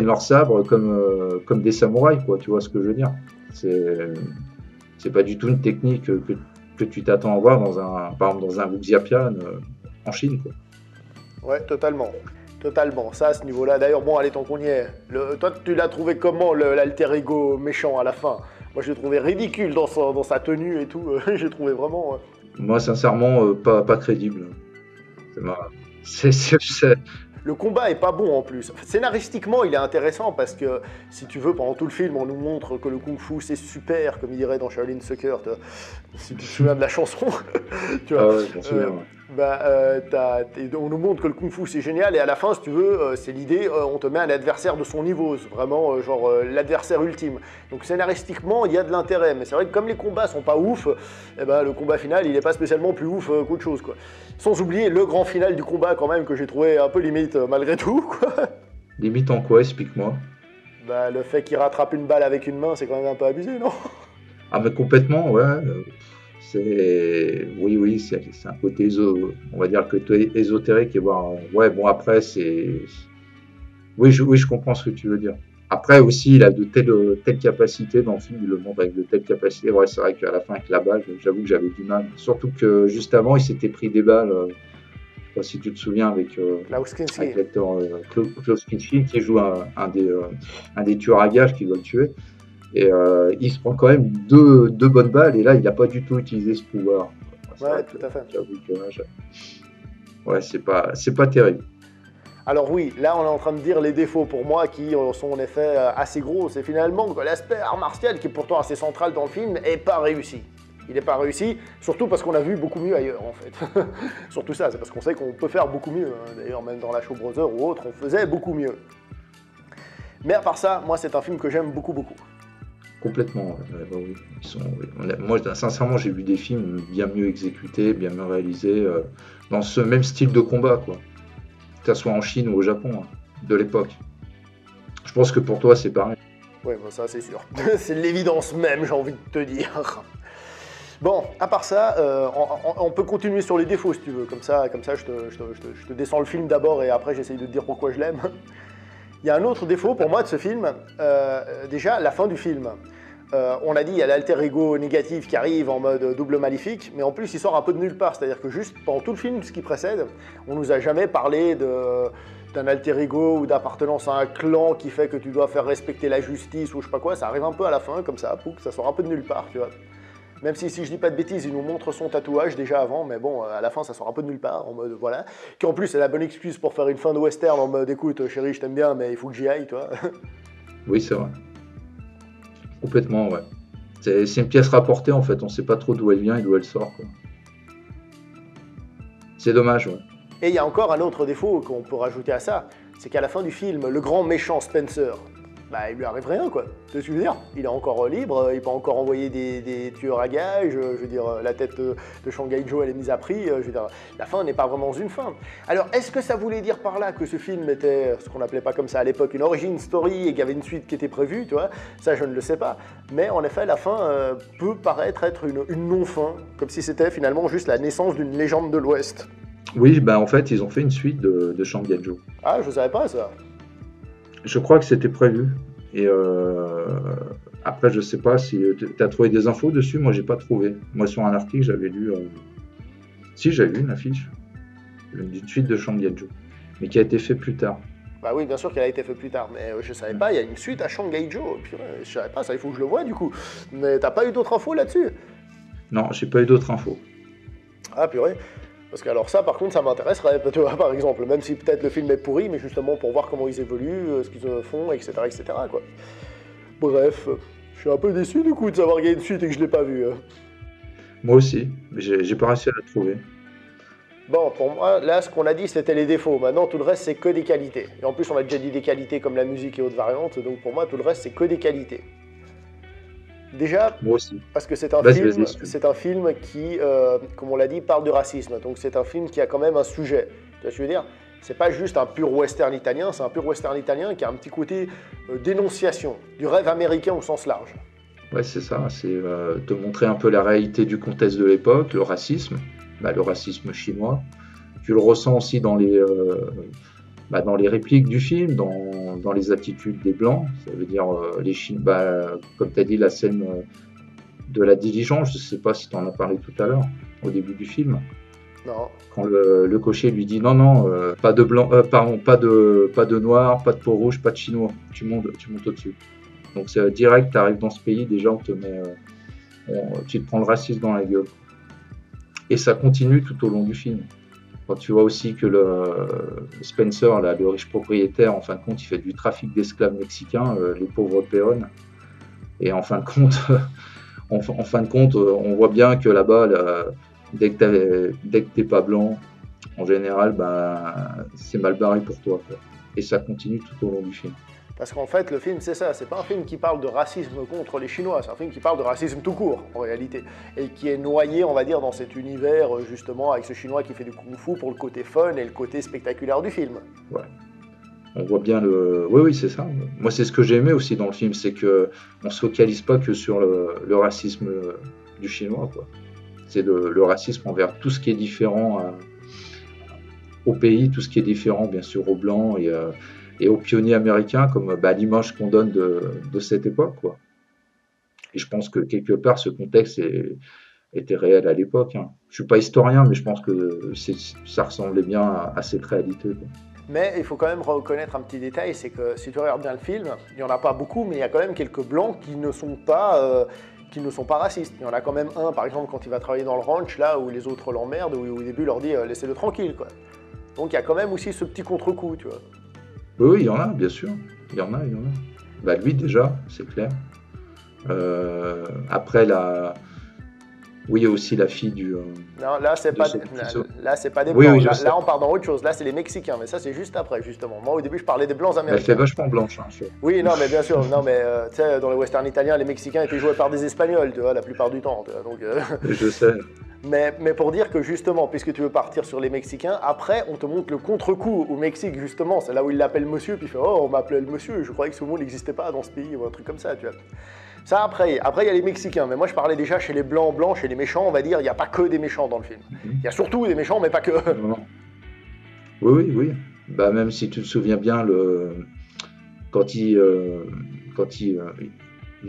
S2: leur sabre comme des samouraïs, quoi. Tu vois ce que je veux dire? C'est pas du tout une technique que tu t'attends à voir par exemple dans un Wuxiapian en Chine, quoi.
S1: Ouais, totalement. Totalement, ça à ce niveau-là. D'ailleurs, bon, allez, tant qu'on y est, toi, tu l'as trouvé comment, l'alter ego méchant à la fin? Moi, je l'ai trouvé ridicule dans sa tenue et tout. J'ai trouvé vraiment...
S2: Moi, sincèrement, pas crédible. C'est
S1: Le combat est pas bon en plus. Scénaristiquement, il est intéressant parce que, si tu veux, pendant tout le film, on nous montre que le kung-fu c'est super, comme il dirait dans Shaolin Soccer, si tu te souviens de la chanson. Tu vois,
S2: ouais, je m'en souviens, ouais.
S1: On nous montre que le kung-fu c'est génial et à la fin, si tu veux, c'est l'idée, on te met un adversaire de son niveau, c'est vraiment l'adversaire ultime. Donc scénaristiquement, il y a de l'intérêt, mais c'est vrai que comme les combats sont pas ouf, eh ben, le combat final, il est pas spécialement plus ouf qu'autre chose, quoi. Sans oublier le grand final du combat quand même que j'ai trouvé un peu limite malgré tout, quoi.
S2: Limite en quoi, explique-moi.
S1: Bah, le fait qu'il rattrape une balle avec une main, c'est quand même un peu abusé, non?
S2: Ah mais complètement, ouais. Oui, c'est un côté on va dire le côté ésotérique et voir. Ouais, bon après oui, je comprends ce que tu veux dire. Après aussi, il a de telles capacités dans le film, il le montre avec de telles capacités. Ouais, c'est vrai qu'à la fin avec la balle, j'avoue que j'avais du mal. Surtout que juste avant, il s'était pris des balles. Je sais pas si tu te souviens avec l'acteur Klaus Kinski qui joue un des tueurs à gages qui doit le tuer. Et il se prend quand même deux bonnes balles et là il n'a pas du tout utilisé ce pouvoir.
S1: Ouais, tout à fait.
S2: J'avoue que ouais, c'est pas terrible.
S1: Alors oui, là on est en train de dire les défauts pour moi qui sont en effet assez gros. C'est finalement que l'aspect art martial qui est pourtant assez central dans le film n'est pas réussi. Il n'est pas réussi, surtout parce qu'on a vu beaucoup mieux ailleurs en fait. Surtout ça, c'est parce qu'on sait qu'on peut faire beaucoup mieux. Hein. D'ailleurs même dans la Shaw Brothers ou autre, on faisait beaucoup mieux. Mais à part ça, moi c'est un film que j'aime beaucoup.
S2: Complètement. Oui. Moi, sincèrement, j'ai vu des films bien mieux exécutés, bien mieux réalisés, dans ce même style de combat, quoi. Que ce soit en Chine ou au Japon, hein, de l'époque. Je pense que pour toi, c'est pareil.
S1: Oui, bon, ça c'est sûr. C'est l'évidence même, j'ai envie de te dire. Bon, à part ça, on peut continuer sur les défauts si tu veux. Comme ça je te descends le film d'abord et après j'essaye de te dire pourquoi je l'aime. Il y a un autre défaut pour moi de ce film, déjà la fin du film. On a dit il y a l'alter ego négatif qui arrive en mode double maléfique, mais en plus il sort un peu de nulle part, c'est-à-dire que juste pendant tout le film, ce qui précède, on nous a jamais parlé d'un alter ego ou d'appartenance à un clan qui fait que tu dois faire respecter la justice ou je sais pas quoi, ça arrive un peu à la fin comme ça, ça sort un peu de nulle part, tu vois. Même si je dis pas de bêtises, il nous montre son tatouage déjà avant, mais bon, à la fin, ça sort un peu de nulle part, en mode, voilà. Qui en plus, c'est la bonne excuse pour faire une fin de western en mode, écoute, chérie, je t'aime bien, mais il faut que j'y aille, toi.
S2: Oui, c'est vrai. Complètement, ouais. C'est une pièce rapportée, en fait, on sait pas trop d'où elle vient et d'où elle sort, quoi. C'est dommage, ouais.
S1: Et il y a encore un autre défaut qu'on peut rajouter à ça, c'est qu'à la fin du film, le grand méchant Spencer, bah, il lui arrive rien, quoi. Tu vois ce que je veux dire? Il est encore libre, il peut encore envoyer des tueurs à gages, je veux dire, la tête de Shanghai Joe, elle est mise à prix, je veux dire, la fin n'est pas vraiment une fin. Alors, est-ce que ça voulait dire par là que ce film était, ce qu'on n'appelait pas comme ça à l'époque, une origin story et qu'il y avait une suite qui était prévue, tu vois? Ça, je ne le sais pas. Mais en effet, la fin peut paraître être une non-fin, comme si c'était finalement juste la naissance d'une légende de l'Ouest.
S2: Oui, bah en fait, ils ont fait une suite de Shanghai Joe.
S1: Ah, je savais pas ça.
S2: Je crois que c'était prévu. Et après, je sais pas si tu as trouvé des infos dessus. Moi, j'ai pas trouvé. Moi, sur un article, j'avais lu. Si, j'avais lu une affiche d'une suite de Shanghai Joe, mais qui a été fait plus tard.
S1: Bah oui, bien sûr qu'elle a été faite plus tard, mais je savais pas, il y a une suite à Shanghai Joe. Purée, je savais pas, ça, il faut que je le voie du coup. Mais t'as pas eu d'autres infos là-dessus?
S2: Non, j'ai pas eu d'autres infos.
S1: Ah purée. Parce que alors ça, par contre, ça m'intéresserait, tu vois, par exemple, même si peut-être le film est pourri, mais justement pour voir comment ils évoluent, ce qu'ils font, etc., etc., quoi. Bref, je suis un peu déçu du coup de savoir qu'il y a une suite et que je l'ai pas vue.
S2: Moi aussi, mais j'ai pas réussi à la trouver.
S1: Bon, pour moi, là, ce qu'on a dit, c'était les défauts. Maintenant, tout le reste, c'est que des qualités. Et en plus, on a déjà dit des qualités comme la musique et autres variantes, donc pour moi, tout le reste, c'est que des qualités. Déjà,
S2: Moi aussi.
S1: parce que c'est un
S2: Vas-y,
S1: film,
S2: vas-y.
S1: c'est un film qui, comme on l'a dit, parle de racisme. Donc c'est un film qui a quand même un sujet. Tu vois ce que je veux dire? C'est pas juste un pur western italien, c'est un pur western italien qui a un petit côté dénonciation du rêve américain au sens large.
S2: Ouais, c'est ça. C'est te montrer un peu la réalité du contexte de l'époque, le racisme chinois. Tu le ressens aussi dans les répliques du film, dans les attitudes des Blancs. Ça veut dire les Chinois, comme tu as dit, la scène de la diligence, je ne sais pas si tu en as parlé tout à l'heure, au début du film.
S1: Non.
S2: Quand le cocher lui dit non, pas de blanc, pardon, pas de noir, pas de peau rouge, pas de chinois, tu montes au-dessus. Donc c'est direct, tu arrives dans ce pays, déjà tu te prends le racisme dans la gueule. Et ça continue tout au long du film. Quand tu vois aussi que le Spencer, là, le riche propriétaire, en fin de compte, il fait du trafic d'esclaves mexicains, les pauvres péons. Et en fin de compte, on voit bien que là-bas, dès que t'es pas blanc, en général, c'est mal barré pour toi, quoi. Et ça continue tout au long du film.
S1: Parce qu'en fait, le film, c'est ça. C'est pas un film qui parle de racisme contre les Chinois. C'est un film qui parle de racisme tout court, en réalité. Et qui est noyé, on va dire, dans cet univers, justement, avec ce Chinois qui fait du kung-fu pour le côté fun et le côté spectaculaire du film.
S2: Ouais. On voit bien le... Oui, c'est ça. Moi, c'est ce que j'ai aimé aussi dans le film, c'est qu'on ne se focalise pas que sur le racisme du Chinois, quoi. C'est le racisme envers tout ce qui est différent au pays, tout ce qui est différent, bien sûr, aux Blancs et aux pionniers américains, comme l'image qu'on donne de cette époque, quoi. Et je pense que quelque part, ce contexte était réel à l'époque, hein. Je suis pas historien, mais je pense que ça ressemblait bien à cette réalité, quoi.
S1: Mais il faut quand même reconnaître un petit détail, c'est que si tu regardes bien le film, il n'y en a pas beaucoup, mais il y a quand même quelques blancs qui ne sont pas racistes. Il y en a quand même un, par exemple, quand il va travailler dans le ranch, là où les autres l'emmerdent, où au début il leur dit laissez-le tranquille, quoi. Donc il y a quand même aussi ce petit contre-coup, tu vois.
S2: Oui, il y en a, bien sûr. Il y en a. Lui, déjà, c'est clair. Après, oui, il y a aussi la fille du...
S1: Non, là, c'est pas des
S2: Oui,
S1: blancs.
S2: oui,
S1: Là, on part dans autre chose. Là, c'est les Mexicains, mais ça, c'est juste après, justement. Moi, au début, je parlais des blancs américains.
S2: Elle fait vachement blanche, hein,
S1: Oui, non, mais bien sûr. Non, mais tu sais, dans les westerns italiens, les Mexicains étaient joués par des Espagnols, tu vois, la plupart du temps. Tu vois, donc,
S2: Je sais.
S1: Mais pour dire que justement, puisque tu veux partir sur les Mexicains, après, on te montre le contre-coup au Mexique, justement. C'est là où il l'appelle monsieur, puis il fait oh, on m'appelait le monsieur. Je croyais que ce mot n'existait pas dans ce pays, ou un truc comme ça, tu vois. Ça, après, il y a les Mexicains. Mais moi, je parlais déjà chez les blancs, chez les méchants, on va dire, il n'y a pas que des méchants dans le film. Il y a surtout des méchants, mais pas que.
S2: Non. Oui. Même si tu te souviens bien, quand il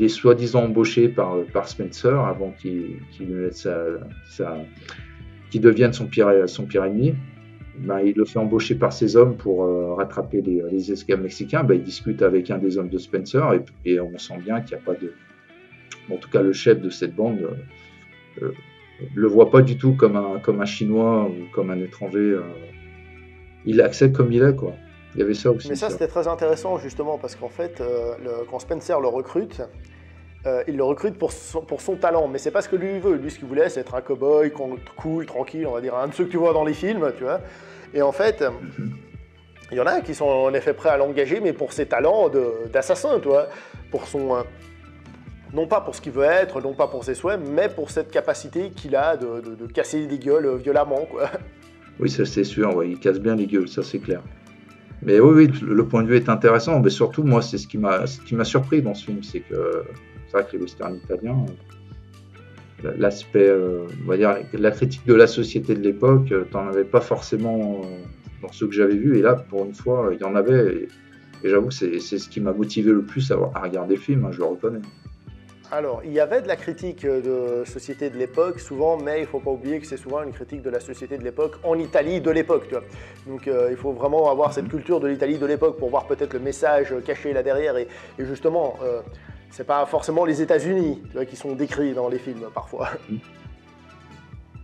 S2: est soi-disant embauché par Spencer avant qu'il devienne son pire ennemi, il le fait embaucher par ses hommes pour rattraper les esclaves mexicains. Il discute avec un des hommes de Spencer et on sent bien qu'il n'y a pas de... En tout cas, le chef de cette bande le voit pas du tout comme un Chinois ou comme un étranger. Il l'accepte comme il est, quoi. Il y avait ça aussi.
S1: Mais ça, c'était très intéressant, justement, parce qu'en fait, quand Spencer le recrute, il le recrute pour son talent, mais c'est pas ce que lui veut. Lui, ce qu'il voulait, c'est être un cow-boy, cool, tranquille, on va dire, un de ceux que tu vois dans les films, tu vois. Et en fait,
S2: Mhm.
S1: il y en a qui sont en effet prêts à l'engager, mais pour ses talents d'assassin, tu vois, pour son, non pas pour ce qu'il veut être, non pas pour ses souhaits, mais pour cette capacité qu'il a de casser des gueules violemment, quoi.
S2: Oui, ça c'est sûr, ouais, il casse bien les gueules, ça c'est clair. Mais oui, oui, le point de vue est intéressant, mais surtout, moi, c'est ce qui m'a surpris dans ce film, c'est que c'est vrai que les westerns italiens, l'aspect, on va dire, la critique de la société de l'époque, t'en avais pas forcément dans ceux que j'avais vus, et là, pour une fois, il y en avait, et j'avoue que c'est ce qui m'a motivé le plus à regarder le film, hein, je le reconnais.
S1: Alors, il y avait de la critique de société de l'époque, souvent, mais il ne faut pas oublier que c'est souvent une critique de la société de l'époque en Italie de l'époque, tu vois. Donc, il faut vraiment avoir cette
S2: Mhm.
S1: culture de l'Italie de l'époque pour voir peut-être le message caché là derrière. Et justement, c'est pas forcément les États-Unis, tu vois, qui sont décrits dans les films parfois.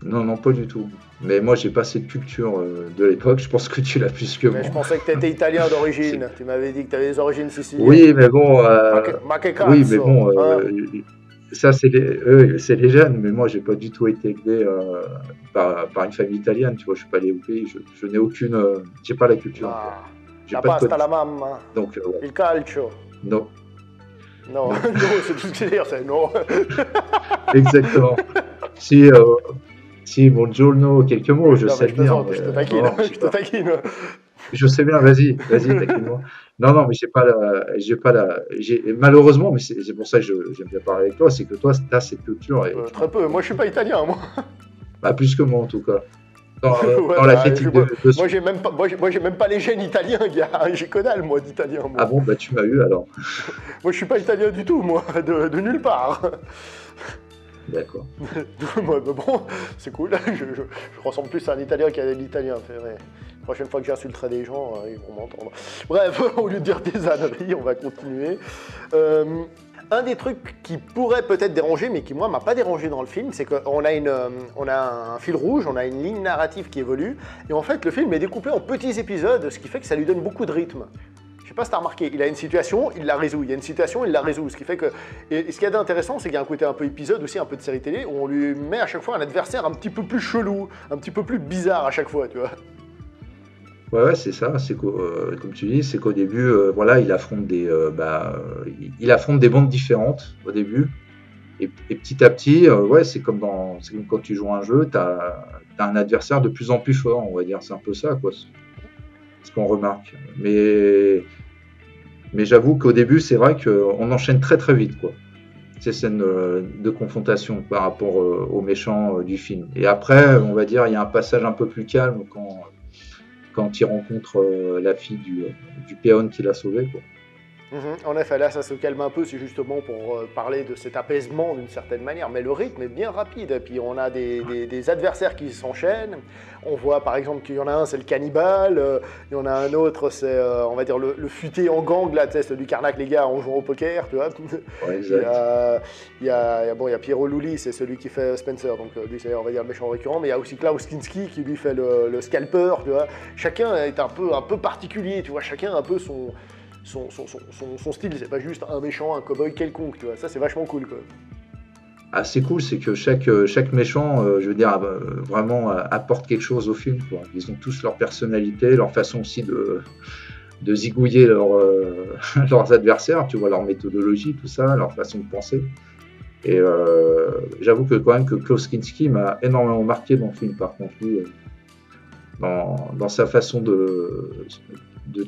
S2: Non, non, pas du tout. Mais moi, j'ai pas cette culture de l'époque, je pense que tu l'as plus que
S1: Mais je
S2: moi.
S1: pensais que tu étais italien
S2: C'est-
S1: d'origine. Tu m'avais dit que tu avais des origines siciliennes.
S2: Oui, mais bon,
S1: Ma che
S2: oui, mais
S1: cazzo,
S2: bon,
S1: hein?
S2: ça c'est les jeunes, mais moi j'ai pas du tout été élevé par une famille italienne, tu vois, je suis pas allé au pays, je n'ai aucune, j'ai pas la culture, tu vois,
S1: Ma
S2: j'ai
S1: la
S2: pas de
S1: pasta alla
S2: connaissances.
S1: mamma,
S2: Donc ouais,
S1: il calcio.
S2: non,
S1: Non,
S2: non,
S1: non, c'est tout ce que je veux dire, c'est non.
S2: exactement. Si, si, buongiorno, quelques mots, je
S1: Non, mais
S2: sais
S1: je
S2: le dire,
S1: plaisante,
S2: mais
S1: je te
S2: non,
S1: taquine,
S2: non,
S1: je te taquine.
S2: je sais bien, vas-y, vas-y, taquine-moi. Non, non, mais j'ai pas la, malheureusement, mais c'est pour ça que j'aime bien parler avec toi, c'est que toi, tu as cette culture et tu m'en
S1: Très
S2: fais
S1: peu,
S2: pas
S1: moi je suis
S2: part.
S1: pas italien, moi.
S2: Bah, plus que moi en tout cas.
S1: Ouais,
S2: Dans la
S1: bah,
S2: critique
S1: moi j'ai même pas, moi, j'ai même pas les gènes italiens, gars. J'ai que dalle, moi, d'italien,
S2: Ah
S1: moi.
S2: bon, bah tu m'as eu alors.
S1: Moi je suis pas italien du tout, moi, de nulle part.
S2: D'accord.
S1: Moi, mais bon, c'est cool, je ressemble plus à un italien qu'à un italien, c'est vrai. La prochaine fois que j'insulterai des gens, ils vont m'entendre. Bref, au lieu de dire des âneries, on va continuer. Euh, un des trucs qui pourrait peut-être déranger, mais qui moi m'a pas dérangé dans le film, c'est qu'on a, on a un fil rouge, on a une ligne narrative qui évolue, et en fait le film est découpé en petits épisodes, ce qui fait que ça lui donne beaucoup de rythme. Je sais pas si t'as remarqué, il a une situation, il la résout, il y a une situation, il la résout, ce qui fait que... Et ce qu'il y a d'intéressant, c'est qu'il y a un côté un peu épisode aussi, un peu de série télé, où on lui met à chaque fois un adversaire un petit peu plus chelou, un petit peu plus bizarre à chaque fois, tu vois.
S2: Ouais, ouais, c'est ça. Comme tu dis, c'est qu'au début, voilà, il affronte des bandes différentes au début, et petit à petit, ouais, c'est comme quand tu joues à un jeu, t'as un adversaire de plus en plus fort, on va dire. C'est un peu ça, quoi, ce qu'on remarque. Mais j'avoue qu'au début, c'est vrai qu'on enchaîne très très vite, quoi. Ces scènes de confrontation par rapport aux méchants du film. Et après, on va dire, il y a un passage un peu plus calme quand il rencontre la fille du péon qui l'a sauvé, quoi.
S1: En effet, là, ça se calme un peu, c'est justement pour parler de cet apaisement d'une certaine manière, mais le rythme est bien rapide, et puis on a des adversaires qui s'enchaînent, on voit par exemple qu'il y en a un, c'est le cannibale, il y en a un autre, c'est, on va dire, le futé en gang, là, tu sais, c'est du Carnac, les gars, en jouant au poker, tu vois.
S2: Ouais,
S1: Il y
S2: exact.
S1: a, bon, il y a Piero Lully, c'est celui qui fait Spencer, donc lui, c'est, on va dire, le méchant récurrent, mais il y a aussi Klaus Kinski qui lui fait le scalper, tu vois. Chacun est un peu particulier, tu vois, chacun a un peu son style, c'est pas juste un méchant, un cowboy quelconque, tu vois. Ça, c'est vachement cool, quoi.
S2: Ah, c'est cool, c'est que chaque méchant, je veux dire, vraiment apporte quelque chose au film, quoi. Ils ont tous leur personnalité, leur façon aussi de zigouiller leurs adversaires, tu vois, leur méthodologie, tout ça, leur façon de penser. Et j'avoue que quand même que Klaus Kinski m'a énormément marqué dans le film, par contre, lui, dans sa façon de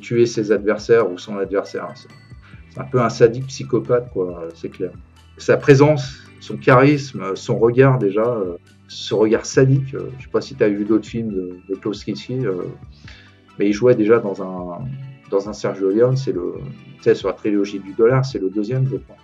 S2: tuer ses adversaires ou son adversaire. C'est un peu un sadique psychopathe, quoi, c'est clair. Sa présence, son charisme, son regard déjà, ce regard sadique, je sais pas si tu as vu d'autres films de Klaus Kinski, mais il jouait déjà dans un Sergio Leone, tu sais, sur la trilogie du dollar, c'est le deuxième, je crois.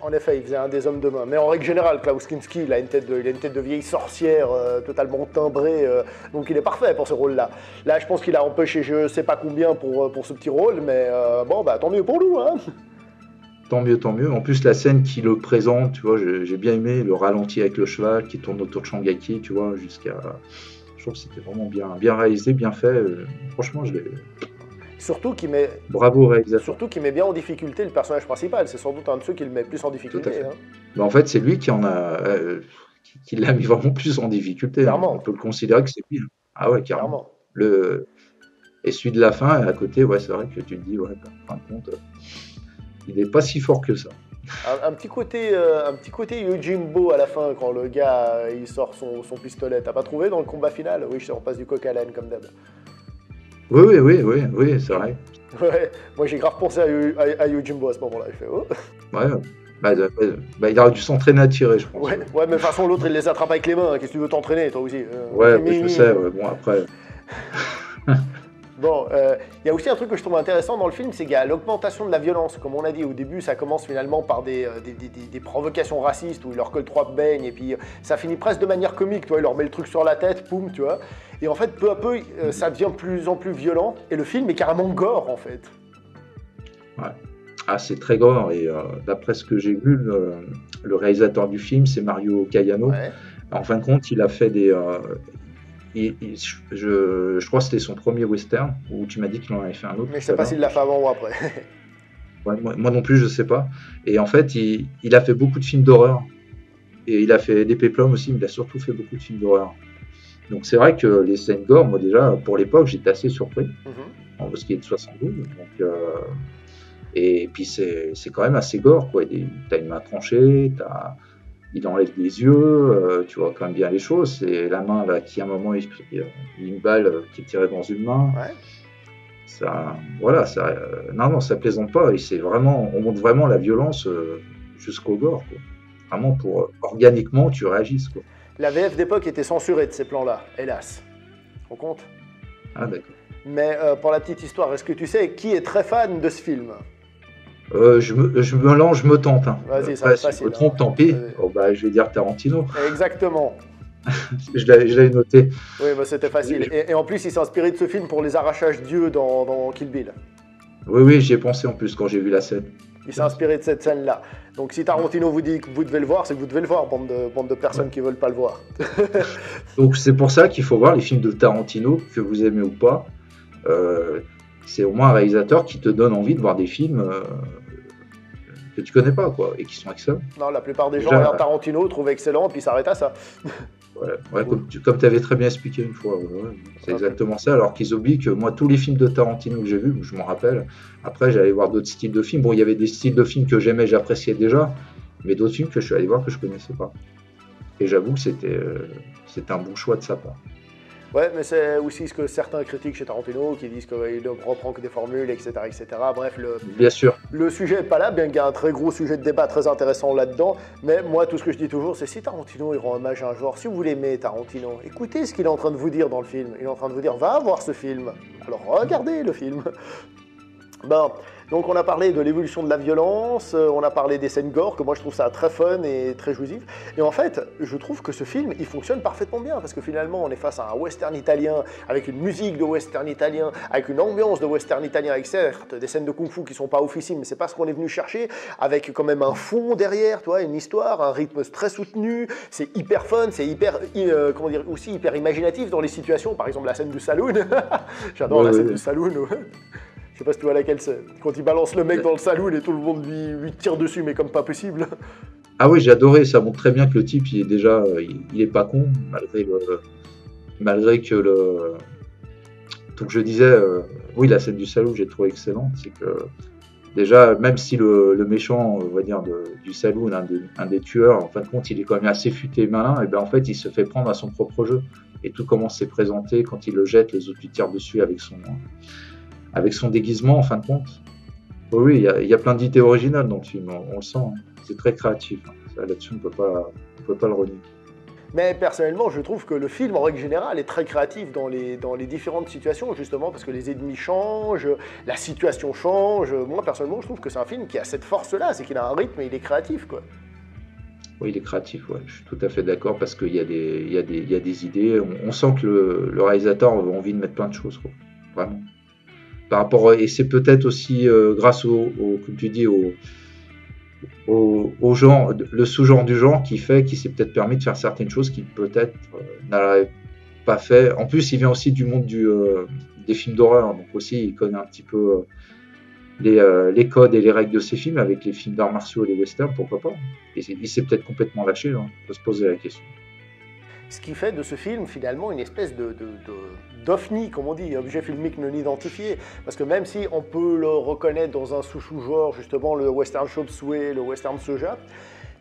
S1: En effet, il faisait un des hommes de main. Mais en règle générale, Klaus Kinski, il a une tête de vieille sorcière totalement timbrée, donc il est parfait pour ce rôle-là. Là, je pense qu'il a empêché je sais pas combien pour ce petit rôle, mais bon, bah tant mieux pour nous, hein.
S2: Tant mieux, tant mieux. En plus, la scène qui le présente, tu vois, j'ai bien aimé le ralenti avec le cheval qui tourne autour de Shangaki, tu vois, jusqu'à. Je trouve que c'était vraiment bien réalisé, bien fait. Franchement,
S1: Surtout qu'il met,
S2: bravo au réalisateur.
S1: surtout qu'il met bien en difficulté le personnage principal. C'est sans doute un de ceux qui le met plus en
S2: Tout à
S1: difficulté,
S2: fait.
S1: hein.
S2: Mais en fait, c'est lui qui l'a mis vraiment plus en difficulté, hein. On
S1: Clairement,
S2: peut le considérer que c'est lui, hein. Ah ouais, carrément.
S1: clairement.
S2: Et celui de la fin, à côté, ouais, c'est vrai que tu te dis, ouais, en fin de compte, il n'est pas si fort que ça.
S1: Un petit côté Yojimbo à la fin, quand le gars il sort son pistolet. T'as pas trouvé dans le combat final? Oui, je repasse du coq à l'âne comme d'hab.
S2: Oui, c'est vrai.
S1: Ouais, moi j'ai grave pensé à Yojimbo à ce moment-là. Je fais, oh.
S2: Ouais, il aurait dû s'entraîner à tirer, je pense.
S1: Ouais, mais de toute façon, l'autre il les attrape avec les mains. Qu'est-ce que tu veux t'entraîner, toi aussi?
S2: Ouais, je sais, bon, après.
S1: Bon, il y a aussi un truc que je trouve intéressant dans le film, c'est qu'il y a l'augmentation de la violence. Comme on a dit au début, ça commence finalement par des provocations racistes où il leur colle 3 beignes et puis ça finit presque de manière comique, tu vois, il leur met le truc sur la tête, poum, tu vois. Et en fait, peu à peu, ça devient de plus en plus violent et le film est carrément gore en fait.
S2: Ouais. Ah, c'est très gore et d'après ce que j'ai vu, le réalisateur du film, c'est Mario Caiano.
S1: Ouais.
S2: En fin de compte, il a fait des... je crois que c'était son premier western, où tu m'as dit qu'il en avait fait un autre.
S1: Mais je sais pas s'il l'a fait avant ou après.
S2: Ouais, moi non plus, je sais pas. Et en fait, il a fait beaucoup de films d'horreur. Et il a fait des péplums aussi, mais il a surtout fait beaucoup de films d'horreur. Donc c'est vrai que les scènes gore, moi déjà, pour l'époque, j'étais assez surpris. Parce qu'il est de 72. Donc, et puis c'est quand même assez gore, quoi. T'as une main tranchée, il enlève les yeux, tu vois quand même bien les choses. C'est la main là qui à un moment il y a une balle qui est tirée dans une main.
S1: Ouais.
S2: Ça, voilà, ça, non, ça plaisante pas. Et on montre vraiment la violence jusqu'au gore, quoi. Vraiment organiquement tu réagisses, quoi.
S1: La VF d'époque était censurée de ces plans-là, hélas. On compte.
S2: Ah d'accord.
S1: Mais pour la petite histoire, est-ce que tu sais qui est très fan de ce film?
S2: Je me lance, je me tente. Hein.
S1: Vas-y, ça va être facile.
S2: Si je me trompe, tant pis. Oh, je vais dire Tarantino.
S1: Exactement.
S2: je l'avais noté.
S1: Oui, bah, c'était facile. Et en plus, il s'est inspiré de ce film pour les arrachages d'yeux dans Kill Bill.
S2: Oui, j'y ai pensé en plus quand j'ai vu la scène.
S1: Il s'est inspiré de cette scène-là. Donc si Tarantino vous dit que vous devez le voir, c'est que vous devez le voir, bande de personnes qui veulent pas le voir.
S2: Donc c'est pour ça qu'il faut voir les films de Tarantino, que vous aimez ou pas. C'est au moins un réalisateur qui te donne envie de voir des films que tu connais pas, quoi, et qui sont excellents.
S1: Non, la plupart des gens regardent Tarantino, trouvent excellent, puis s'arrêtent à ça.
S2: Ouais, comme tu avais très bien expliqué une fois, c'est exactement ça. Alors qu'ils oublient que moi, tous les films de Tarantino que j'ai vus, je m'en rappelle, après j'allais voir d'autres styles de films. Bon, il y avait des styles de films que j'aimais, j'appréciais déjà, mais d'autres films que je suis allé voir que je connaissais pas. Et j'avoue que c'était un bon choix de sa part.
S1: Ouais, mais c'est aussi ce que certains critiquent chez Tarantino, qui disent qu'il ne reprend que des formules, etc. Bref,
S2: bien sûr.
S1: Le sujet n'est pas là, bien qu'il y ait un très gros sujet de débat très intéressant là-dedans. Mais moi, tout ce que je dis toujours, c'est si Tarantino il rend hommage à un genre, si vous l'aimez, Tarantino, écoutez ce qu'il est en train de vous dire dans le film. Il est en train de vous dire, va voir ce film. Alors regardez le film. Ben, donc on a parlé de l'évolution de la violence, on a parlé des scènes gore, que moi je trouve ça très fun et très jouissif. Et en fait, je trouve que ce film, il fonctionne parfaitement bien, parce que finalement on est face à un western italien, avec une musique de western italien, avec une ambiance de western italien, avec certes des scènes de kung-fu qui sont pas ouffissimes, mais c'est pas ce qu'on est venu chercher, avec quand même un fond derrière, tu vois, une histoire, un rythme très soutenu, c'est hyper fun, c'est hyper, aussi hyper imaginatif dans les situations, par exemple la scène du saloon, j'adore la scène du saloon. Je sais pas si tu vois laquelle c'est. Quand il balance le mec dans le saloon et tout le monde lui tire dessus, mais comme pas possible.
S2: Ah oui, j'ai adoré. Ça montre très bien que le type, il est pas con, malgré que le. Donc je disais, oui, la scène du saloon, j'ai trouvé excellente. C'est que déjà, même si le méchant, on va dire, du saloon, un des tueurs, en fin de compte, il est quand même assez futé et malin, et bien en fait, il se fait prendre à son propre jeu. Et tout comment c'est présenté, quand il le jette, les autres lui tirent dessus avec son déguisement, en fin de compte. Oui, il y a plein d'idées originales dans le film, on le sent. Hein. C'est très créatif. Hein. Là-dessus, on ne peut pas le renier.
S1: Mais personnellement, je trouve que le film, en règle générale, est très créatif dans les différentes situations, justement, parce que les ennemis changent, la situation change. Moi, personnellement, je trouve que c'est un film qui a cette force-là, c'est qu'il a un rythme et il est créatif, quoi.
S2: Oui, il est créatif, ouais. Je suis tout à fait d'accord, parce qu'il y a des idées. On sent que le réalisateur a envie de mettre plein de choses, quoi. Vraiment. Par rapport, et c'est peut-être aussi grâce comme tu dis, au genre, le sous-genre du genre qui s'est peut-être permis de faire certaines choses qu'il peut-être n'aurait pas fait. En plus, il vient aussi du monde des films d'horreur, donc aussi il connaît un petit peu les codes et les règles de ces films avec les films d'arts martiaux et les westerns, pourquoi pas. Et il s'est peut-être complètement lâché, hein, on peut se poser la question.
S1: Ce qui fait de ce film finalement une espèce d'ovni, comme on dit, objet filmique non identifié. Parce que même si on peut le reconnaître dans un sous-genre, justement le western chop suey, le western soja,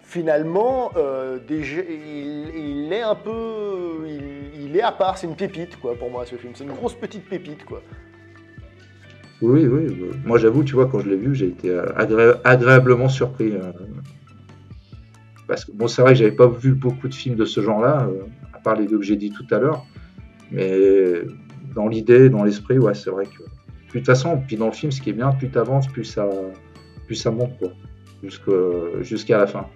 S1: finalement, il est un peu... Il est à part, c'est une pépite, quoi, pour moi, ce film. C'est une grosse petite pépite, quoi.
S2: Oui, oui. Moi, j'avoue, tu vois, quand je l'ai vu, j'ai été agréablement surpris. Parce que, bon, c'est vrai que j'avais pas vu beaucoup de films de ce genre-là, à part les deux que j'ai dit tout à l'heure. Mais dans l'idée, dans l'esprit, ouais, c'est vrai que... Puis, de toute façon, puis dans le film, ce qui est bien, plus t'avances, plus ça monte, quoi. Jusqu'à la fin.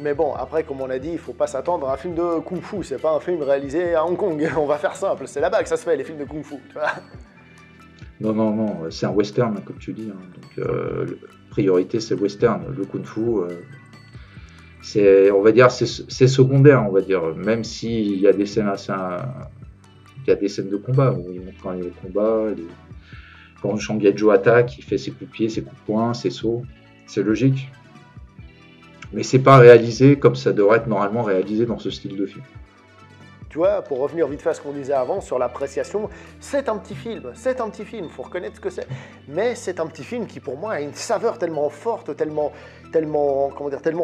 S1: Mais bon, après, comme on a dit, il faut pas s'attendre à un film de kung-fu. C'est pas un film réalisé à Hong Kong. On va faire simple. C'est là-bas que ça se fait, les films de kung-fu. Tu vois.
S2: Non, c'est un western, comme tu dis. Donc, priorité, c'est western. Le kung-fu, on va dire, c'est secondaire, on va dire. Même s'il y a des scènes il y a des scènes de combat où il montre quand les combats, quand Chang Yadjo attaque, il fait ses coups de pied, ses coups de poing, ses sauts. C'est logique. Mais c'est pas réalisé comme ça devrait être normalement réalisé dans ce style de film.
S1: Tu vois, pour revenir vite fait à ce qu'on disait avant sur l'appréciation, c'est un petit film, faut reconnaître ce que c'est. Mais c'est un petit film qui pour moi a une saveur tellement forte, tellement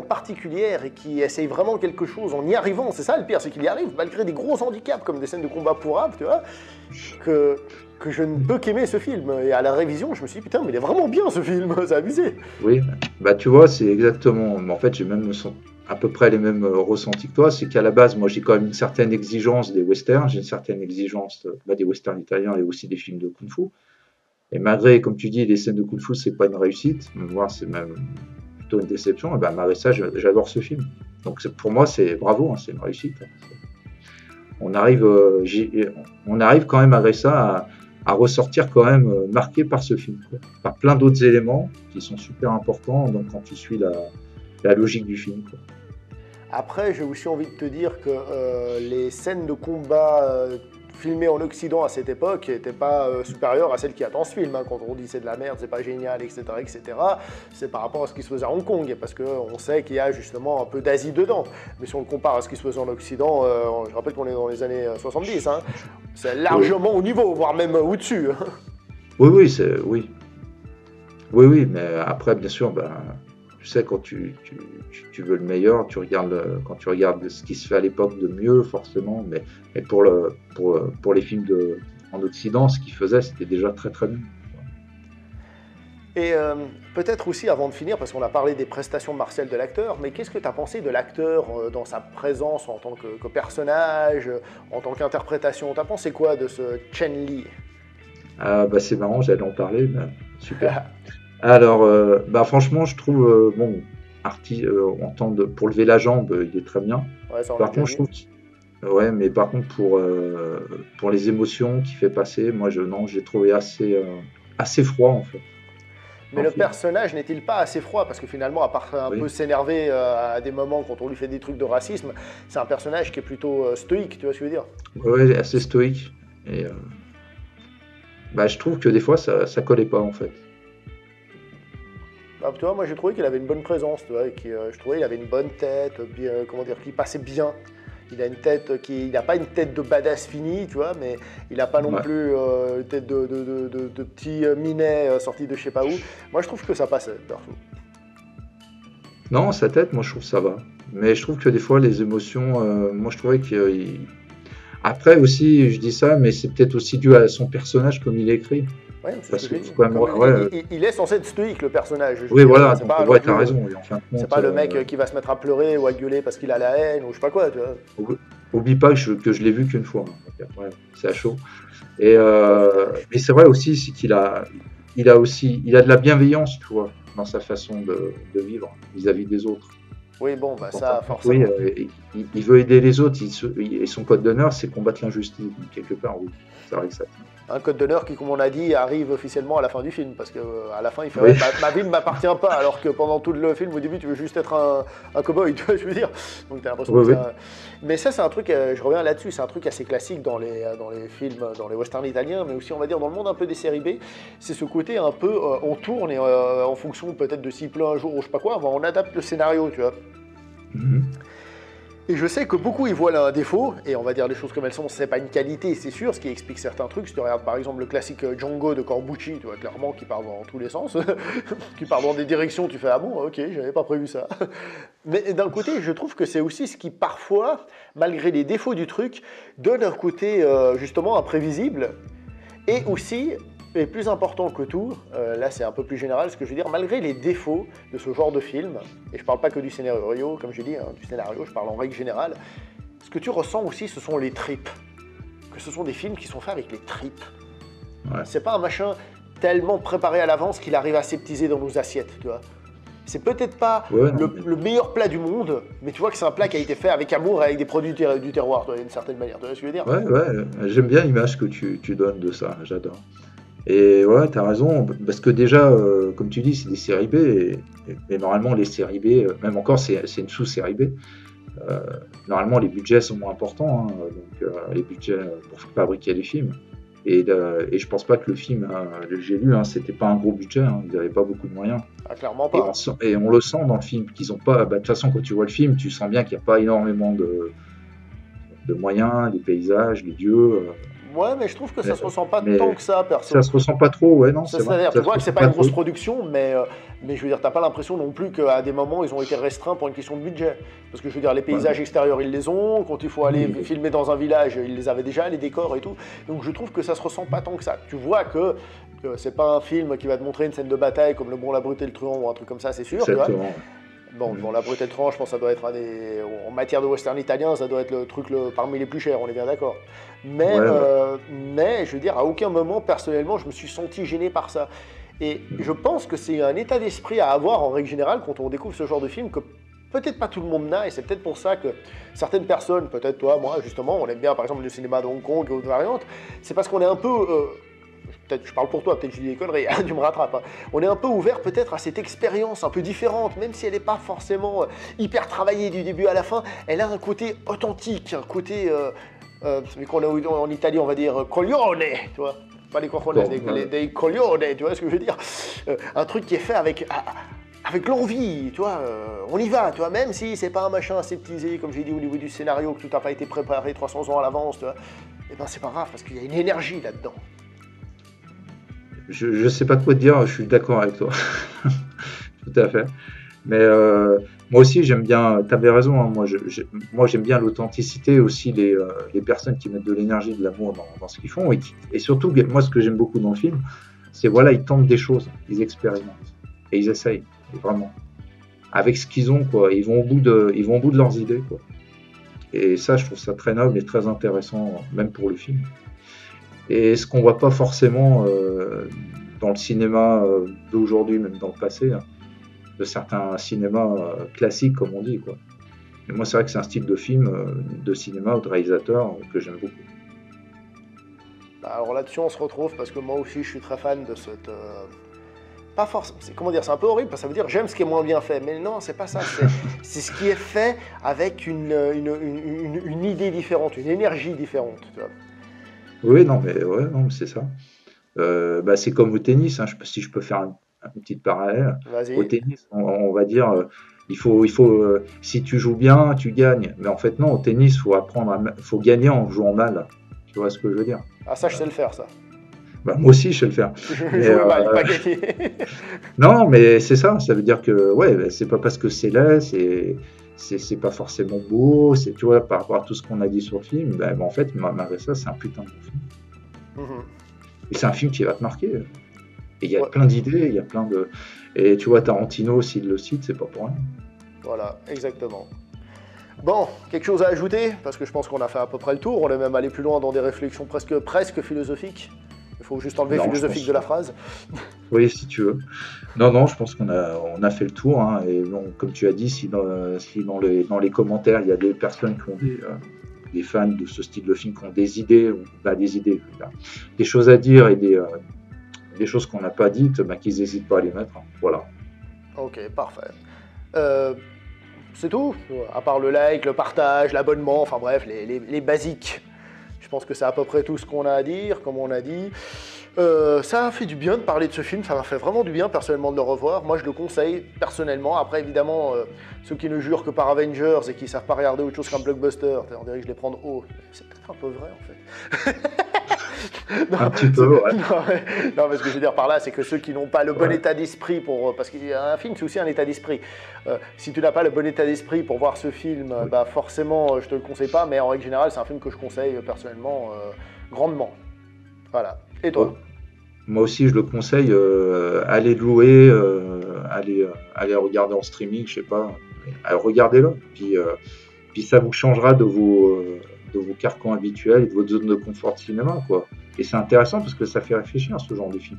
S1: particulière et qui essaye vraiment quelque chose en y arrivant. C'est ça le pire, c'est qu'il y arrive malgré des gros handicaps comme des scènes de combat pourrables, tu vois, que je ne peux qu'aimer ce film. Et à la révision, je me suis dit, putain, mais il est vraiment bien ce film, c'est abusé.
S2: Oui, bah tu vois, c'est exactement... En fait, j'ai même à peu près les mêmes ressentis que toi. C'est qu'à la base, moi, j'ai quand même une certaine exigence des westerns. J'ai une certaine exigence des westerns italiens et aussi des films de kung-fu. Et malgré, comme tu dis, les scènes de kung-fu, c'est pas une réussite. Moi, c'est même plutôt une déception. Et ben, malgré ça, j'adore ce film. Donc, pour moi, c'est bravo, hein, c'est une réussite. On arrive quand même, malgré ça, à ressortir quand même marqué par ce film, quoi. Par plein d'autres éléments qui sont super importants donc, quand tu suis la logique du film, quoi.
S1: Après, j'ai aussi envie de te dire que les scènes de combat filmées en Occident à cette époque n'étaient pas supérieures à celles qui attendent ce film. Hein. Quand on dit c'est de la merde, c'est pas génial, etc., c'est par rapport à ce qui se faisait à Hong Kong, parce qu'on sait qu'il y a justement un peu d'Asie dedans. Mais si on le compare à ce qui se faisait en Occident, je rappelle qu'on est dans les années 70, hein, c'est largement au niveau, voire même au-dessus.
S2: Oui, mais après, bien sûr, ben, tu sais, quand tu veux le meilleur, quand tu regardes ce qui se fait à l'époque de mieux, forcément, mais pour les films en Occident, ce qu'ils faisaient, c'était déjà très très bien.
S1: Et peut-être aussi, avant de finir, parce qu'on a parlé des prestations martiales de l'acteur, mais qu'est-ce que tu as pensé de l'acteur dans sa présence en tant que personnage, en tant qu'interprétation? Tu as pensé quoi de ce Chen Li?
S2: Bah, c'est marrant, j'allais en parler, mais super. Alors, bah, franchement, je trouve, pour lever la jambe, il est très bien.
S1: Ouais, ça,
S2: par contre, je trouve ouais, mais par contre, pour les émotions qu'il fait passer, moi, j'ai trouvé assez froid, en fait.
S1: Mais le personnage n'est-il pas assez froid? Parce que finalement, à part un peu s'énerver à des moments quand on lui fait des trucs de racisme, c'est un personnage qui est plutôt stoïque, tu vois ce que je veux dire?
S2: Ouais, assez stoïque. Et bah, je trouve que des fois, ça collait pas, en fait.
S1: Bah, tu vois, moi j'ai trouvé qu'il avait une bonne présence, tu vois, et je trouvais qu'il avait une bonne tête, bien, qu'il passait bien. Il a une tête il n'a pas une tête de badass fini, tu vois, mais il n'a pas non plus une tête de petit minet sorti de je sais pas où. Moi je trouve que ça passait, perso.
S2: Non, sa tête, moi je trouve que ça va. Mais je trouve que des fois les émotions, moi je trouvais qu'il... Après aussi, je dis ça, mais c'est peut-être aussi dû à son personnage comme il est écrit.
S1: Ouais,
S2: parce que
S1: il est censé être stoïque, le personnage.
S2: Oui, voilà, donc t'as raison.
S1: C'est pas le mec qui va se mettre à pleurer ou à gueuler parce qu'il a la haine ou je sais pas quoi, tu vois.
S2: Oublie pas que je l'ai vu qu'une fois. Ouais, c'est à chaud. Et mais c'est vrai aussi, c'est qu'il a de la bienveillance, tu vois, dans sa façon de vivre vis-à-vis des autres.
S1: Oui, bon, bah ça, forcément.
S2: Oui, il veut aider les autres, et son code d'honneur, c'est combattre l'injustice. Donc, quelque part, oui, c'est vrai que ça.
S1: Un code d'honneur qui, comme on a dit, arrive officiellement à la fin du film, parce qu'à la fin, il fait ma vie ne m'appartient pas, alors que pendant tout le film, au début, tu veux juste être un cow-boy, tu vois, je veux dire. Donc t'as l'impression que ça... Mais ça, c'est un truc, je reviens là-dessus, c'est un truc assez classique dans les films, dans les westerns italiens, mais aussi, on va dire, dans le monde un peu des séries B. C'est ce côté un peu, on tourne, et en fonction peut-être de s'il pleut un jour ou je sais pas quoi, on adapte le scénario, tu vois. Et je sais que beaucoup y voient là un défaut, et on va dire les choses comme elles sont, c'est pas une qualité, c'est sûr, ce qui explique certains trucs. Si tu regardes par exemple le classique Django de Corbucci, tu vois clairement qui part dans tous les sens, qui part dans des directions, tu fais ah bon, ok, j'avais pas prévu ça. Mais d'un côté, je trouve que c'est aussi ce qui parfois, malgré les défauts du truc, donne un côté justement imprévisible, et aussi, et plus important que tout, là c'est un peu plus général ce que je veux dire, malgré les défauts de ce genre de film, et je parle pas que du scénario, comme j'ai dit, hein, du scénario, je parle en règle générale, ce que tu ressens aussi, ce sont les tripes. Que ce sont des films qui sont faits avec les tripes.
S2: Ouais.
S1: C'est pas un machin tellement préparé à l'avance qu'il arrive à aseptiser dans nos assiettes, tu vois. C'est peut-être pas le meilleur plat du monde, mais tu vois que c'est un plat qui a été fait avec amour et avec des produits du terroir, d'une certaine manière, tu vois ce que je veux dire?
S2: Ouais, j'aime bien l'image que tu donnes de ça, j'adore. Et ouais, t'as raison, parce que déjà, comme tu dis, c'est des séries B, et normalement les séries B, même encore c'est une sous-série B, normalement les budgets sont moins importants, hein, donc les budgets pour fabriquer les films. Et je pense pas que le film, j'ai lu, hein, c'était pas un gros budget, hein, ils n'avaient pas beaucoup de moyens.
S1: Ah, clairement pas.
S2: Et on le sent dans le film, qu'ils ont pas, de toute façon quand tu vois le film, tu sens bien qu'il n'y a pas énormément de moyens, des paysages, des dieux.
S1: Ouais, mais je trouve que ça se ressent pas tant que ça, perso.
S2: Ça se ressent pas trop, ouais, non, c'est vrai.
S1: Tu vois que c'est pas une grosse production, mais je veux dire, t'as pas l'impression non plus qu'à des moments, ils ont été restreints pour une question de budget. Parce que je veux dire, les paysages extérieurs, ils les ont. Quand il faut aller filmer dans un village, ils les avaient déjà, les décors et tout. Donc je trouve que ça se ressent pas tant que ça. Tu vois que c'est pas un film qui va te montrer une scène de bataille comme Le Bon, la Brute et le Truand ou un truc comme ça, c'est sûr. Tu vois. Bon, La Brute et le Truand, je pense que ça doit être en matière de western italien, ça doit être le truc parmi les plus chers, on est bien d'accord. Mais, mais, je veux dire, à aucun moment, personnellement, je me suis senti gêné par ça. Et je pense que c'est un état d'esprit à avoir, en règle générale, quand on découvre ce genre de film, que peut-être pas tout le monde n'a, et c'est peut-être pour ça que certaines personnes, peut-être toi, moi, justement, on aime bien, par exemple, le cinéma de Hong Kong et autres variantes, c'est parce qu'on est un peu... peut-être je parle pour toi, peut-être que je dis des conneries, tu me rattrapes. Hein. On est un peu ouvert peut-être à cette expérience un peu différente, même si elle n'est pas forcément hyper travaillée du début à la fin, elle a un côté authentique, un côté, celui qu'on a en Italie, on va dire coglione, tu vois, pas des cojones, des coglione, tu vois ce que je veux dire, un truc qui est fait avec l'envie, tu vois, on y va, tu vois, même si c'est pas un machin aseptisé, comme j'ai dit au niveau du scénario, que tout n'a pas été préparé 300 ans à l'avance, tu vois, et ben c'est pas grave, parce qu'il y a une énergie là-dedans.
S2: Je sais pas quoi te dire, je suis d'accord avec toi. Tout à fait. Mais moi aussi, j'aime bien, tu avais raison, hein, moi j'aime bien l'authenticité aussi, les personnes qui mettent de l'énergie, de l'amour dans ce qu'ils font. Et surtout, moi, ce que j'aime beaucoup dans le film, c'est voilà, ils tentent des choses, ils expérimentent. Et ils essayent, vraiment. Avec ce qu'ils ont, quoi. Ils vont au bout de leurs idées, quoi. Et ça, je trouve ça très noble et très intéressant, même pour le film. Et ce qu'on voit pas forcément dans le cinéma d'aujourd'hui, même dans le passé, hein, de certains cinémas classiques, comme on dit, quoi. Et moi, c'est vrai que c'est un style de film, de cinéma ou de réalisateur que j'aime beaucoup.
S1: Alors là-dessus, on se retrouve parce que moi aussi, je suis très fan de cette... Pas forcément... Comment dire, c'est un peu horrible, parce que ça veut dire j'aime ce qui est moins bien fait. Mais non, c'est pas ça. C'est ce qui est fait avec une idée différente, une énergie différente, tu vois.
S2: Oui, non, mais c'est ça. C'est comme au tennis, hein, si je peux faire une petite parallèle.
S1: Vas-y.
S2: Au tennis, on va dire, il faut si tu joues bien, tu gagnes. Mais en fait, non, au tennis, faut gagner en jouant mal. Tu vois ce que je veux dire?
S1: Ah, ça, je sais le faire, ça.
S2: Moi aussi, je sais le faire.
S1: Jouer mal, pas gagner.
S2: Non, mais c'est ça. Ça veut dire que, ouais, c'est pas parce que c'est laid, c'est pas forcément beau, tu vois, par rapport à tout ce qu'on a dit sur le film, en fait, malgré ça, c'est un putain de bon film. Et c'est un film qui va te marquer. Et il y a plein d'idées, il y a plein de... Et tu vois, Tarantino, s'il le cite, c'est pas pour rien.
S1: Voilà, exactement. Bon, quelque chose à ajouter? Parce que je pense qu'on a fait à peu près le tour, on est même allé plus loin dans des réflexions presque philosophiques. Il faut juste enlever philosophique de la phrase.
S2: Oui, si tu veux. Non, je pense qu'on a fait le tour. Hein, et bon, comme tu as dit, si dans les commentaires, il y a des personnes qui ont des fans de ce style de film, qui ont des idées, des choses à dire et des choses qu'on n'a pas dites, qu'ils n'hésitent pas à les mettre. Hein. Voilà.
S1: Ok, parfait. C'est tout. À part le like, le partage, l'abonnement, enfin bref, les basiques. Je pense que c'est à peu près tout ce qu'on a à dire, comme on a dit. Ça a fait du bien de parler de ce film, ça m'a fait vraiment du bien personnellement de le revoir. Moi je le conseille personnellement. Après évidemment, ceux qui ne jurent que par Avengers et qui ne savent pas regarder autre chose qu'un blockbuster, on dirait que je les prends haut. C'est peut-être un peu vrai en fait. Non,
S2: un petit peu, ouais.
S1: Non, mais ce que je veux dire par là, c'est que ceux qui n'ont pas le bon état d'esprit pour... Parce qu'un film, c'est aussi un état d'esprit. Si tu n'as pas le bon état d'esprit pour voir ce film, bah forcément, je te le conseille pas. Mais en règle générale, c'est un film que je conseille personnellement grandement. Voilà. Et toi?
S2: Moi aussi, je le conseille. Allez le louer, allez regarder en streaming, je sais pas. Regardez-le. Puis ça vous changera de vos carcans habituels et de votre zone de confort de cinéma, quoi. Et c'est intéressant parce que ça fait réfléchir à ce genre de film.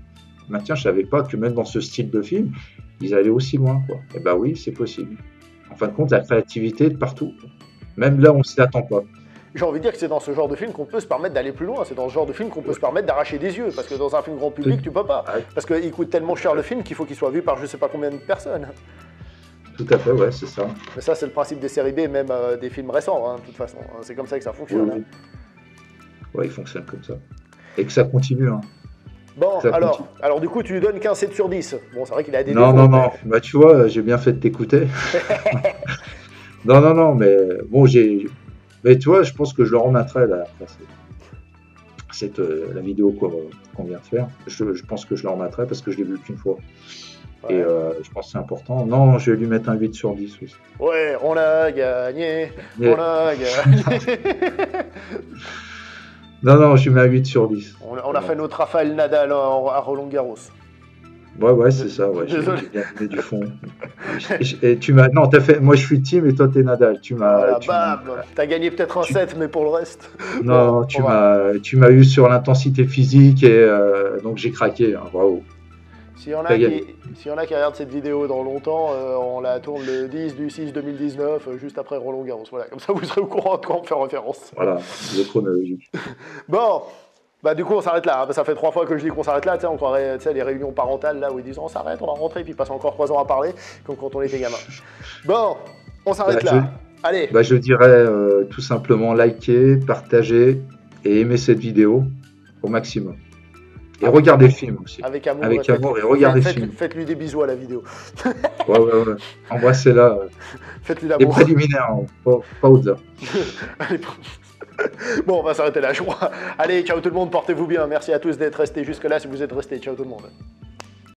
S2: Ben tiens, je savais pas que même dans ce style de film, ils allaient aussi loin, quoi. Et ben oui, c'est possible. En fin de compte, la créativité est de partout, quoi. Même là, on s'y attend pas.
S1: J'ai envie de dire que c'est dans ce genre de film qu'on peut se permettre d'aller plus loin. C'est dans ce genre de film qu'on peut se permettre d'arracher des yeux. Parce que dans un film grand public, tu peux pas. Parce qu'il coûte tellement cher le film qu'il faut qu'il soit vu par je sais pas combien de personnes.
S2: Tout à fait, ouais, c'est ça.
S1: Mais ça, c'est le principe des séries B, même des films récents, hein, de toute façon. C'est comme ça que ça fonctionne.
S2: Oui. Ouais, il fonctionne comme ça. Et que ça continue, hein.
S1: Bon, alors du coup, tu lui donnes qu'un 7 sur 10. Bon, c'est vrai qu'il a des
S2: Non,
S1: défauts,
S2: non. Bah, tu vois, j'ai bien fait de t'écouter. Non, mais bon, mais tu vois, je pense que je le remettrai, là, après la vidéo qu'on vient de faire. Je pense que je le remettrai parce que je l'ai vu qu'une fois. Ouais. Et je pense que c'est important. Non, je vais lui mettre un 8 sur 10 aussi.
S1: Ouais, on a gagné. On a gagné.
S2: Non, je lui mets un 8 sur 10.
S1: On a fait notre Rafael Nadal à Roland Garros.
S2: Ouais, c'est ça. Ouais,
S1: désolé.
S2: J'ai bien mis du fond. Et tu m'as. Non, t'as fait. Moi, je suis team et toi, t'es Nadal.
S1: Voilà, t'as gagné peut-être un 7, mais pour le reste.
S2: Non, tu m'as eu sur l'intensité physique et donc j'ai craqué. Hein, bravo.
S1: S'il y en a qui regardent cette vidéo dans longtemps, on la tourne le 10 du 6 2019, juste après Roland Garros. Voilà, comme ça vous serez au courant de quoi on fait référence.
S2: Voilà, le chronologique.
S1: Bon, bah du coup on s'arrête là. Ça fait 3 fois que je dis qu'on s'arrête là. On croirait les réunions parentales là où ils disent on s'arrête, on va rentrer, puis ils passent encore 3 ans à parler, comme quand on était gamin. Bon, on s'arrête là. Allez.
S2: Je dirais tout simplement liker, partager et aimer cette vidéo au maximum. Et regardez le film aussi.
S1: Avec amour
S2: et regardez le film.
S1: Faites-lui des bisous à la vidéo.
S2: Ouais. Embrassez-la.
S1: Faites-lui l'amour.
S2: Les préliminaires, hein, pas au-delà.
S1: Bon, on va s'arrêter là, je crois. Allez, ciao tout le monde, portez-vous bien. Merci à tous d'être restés jusque-là si vous êtes restés. Ciao tout le monde.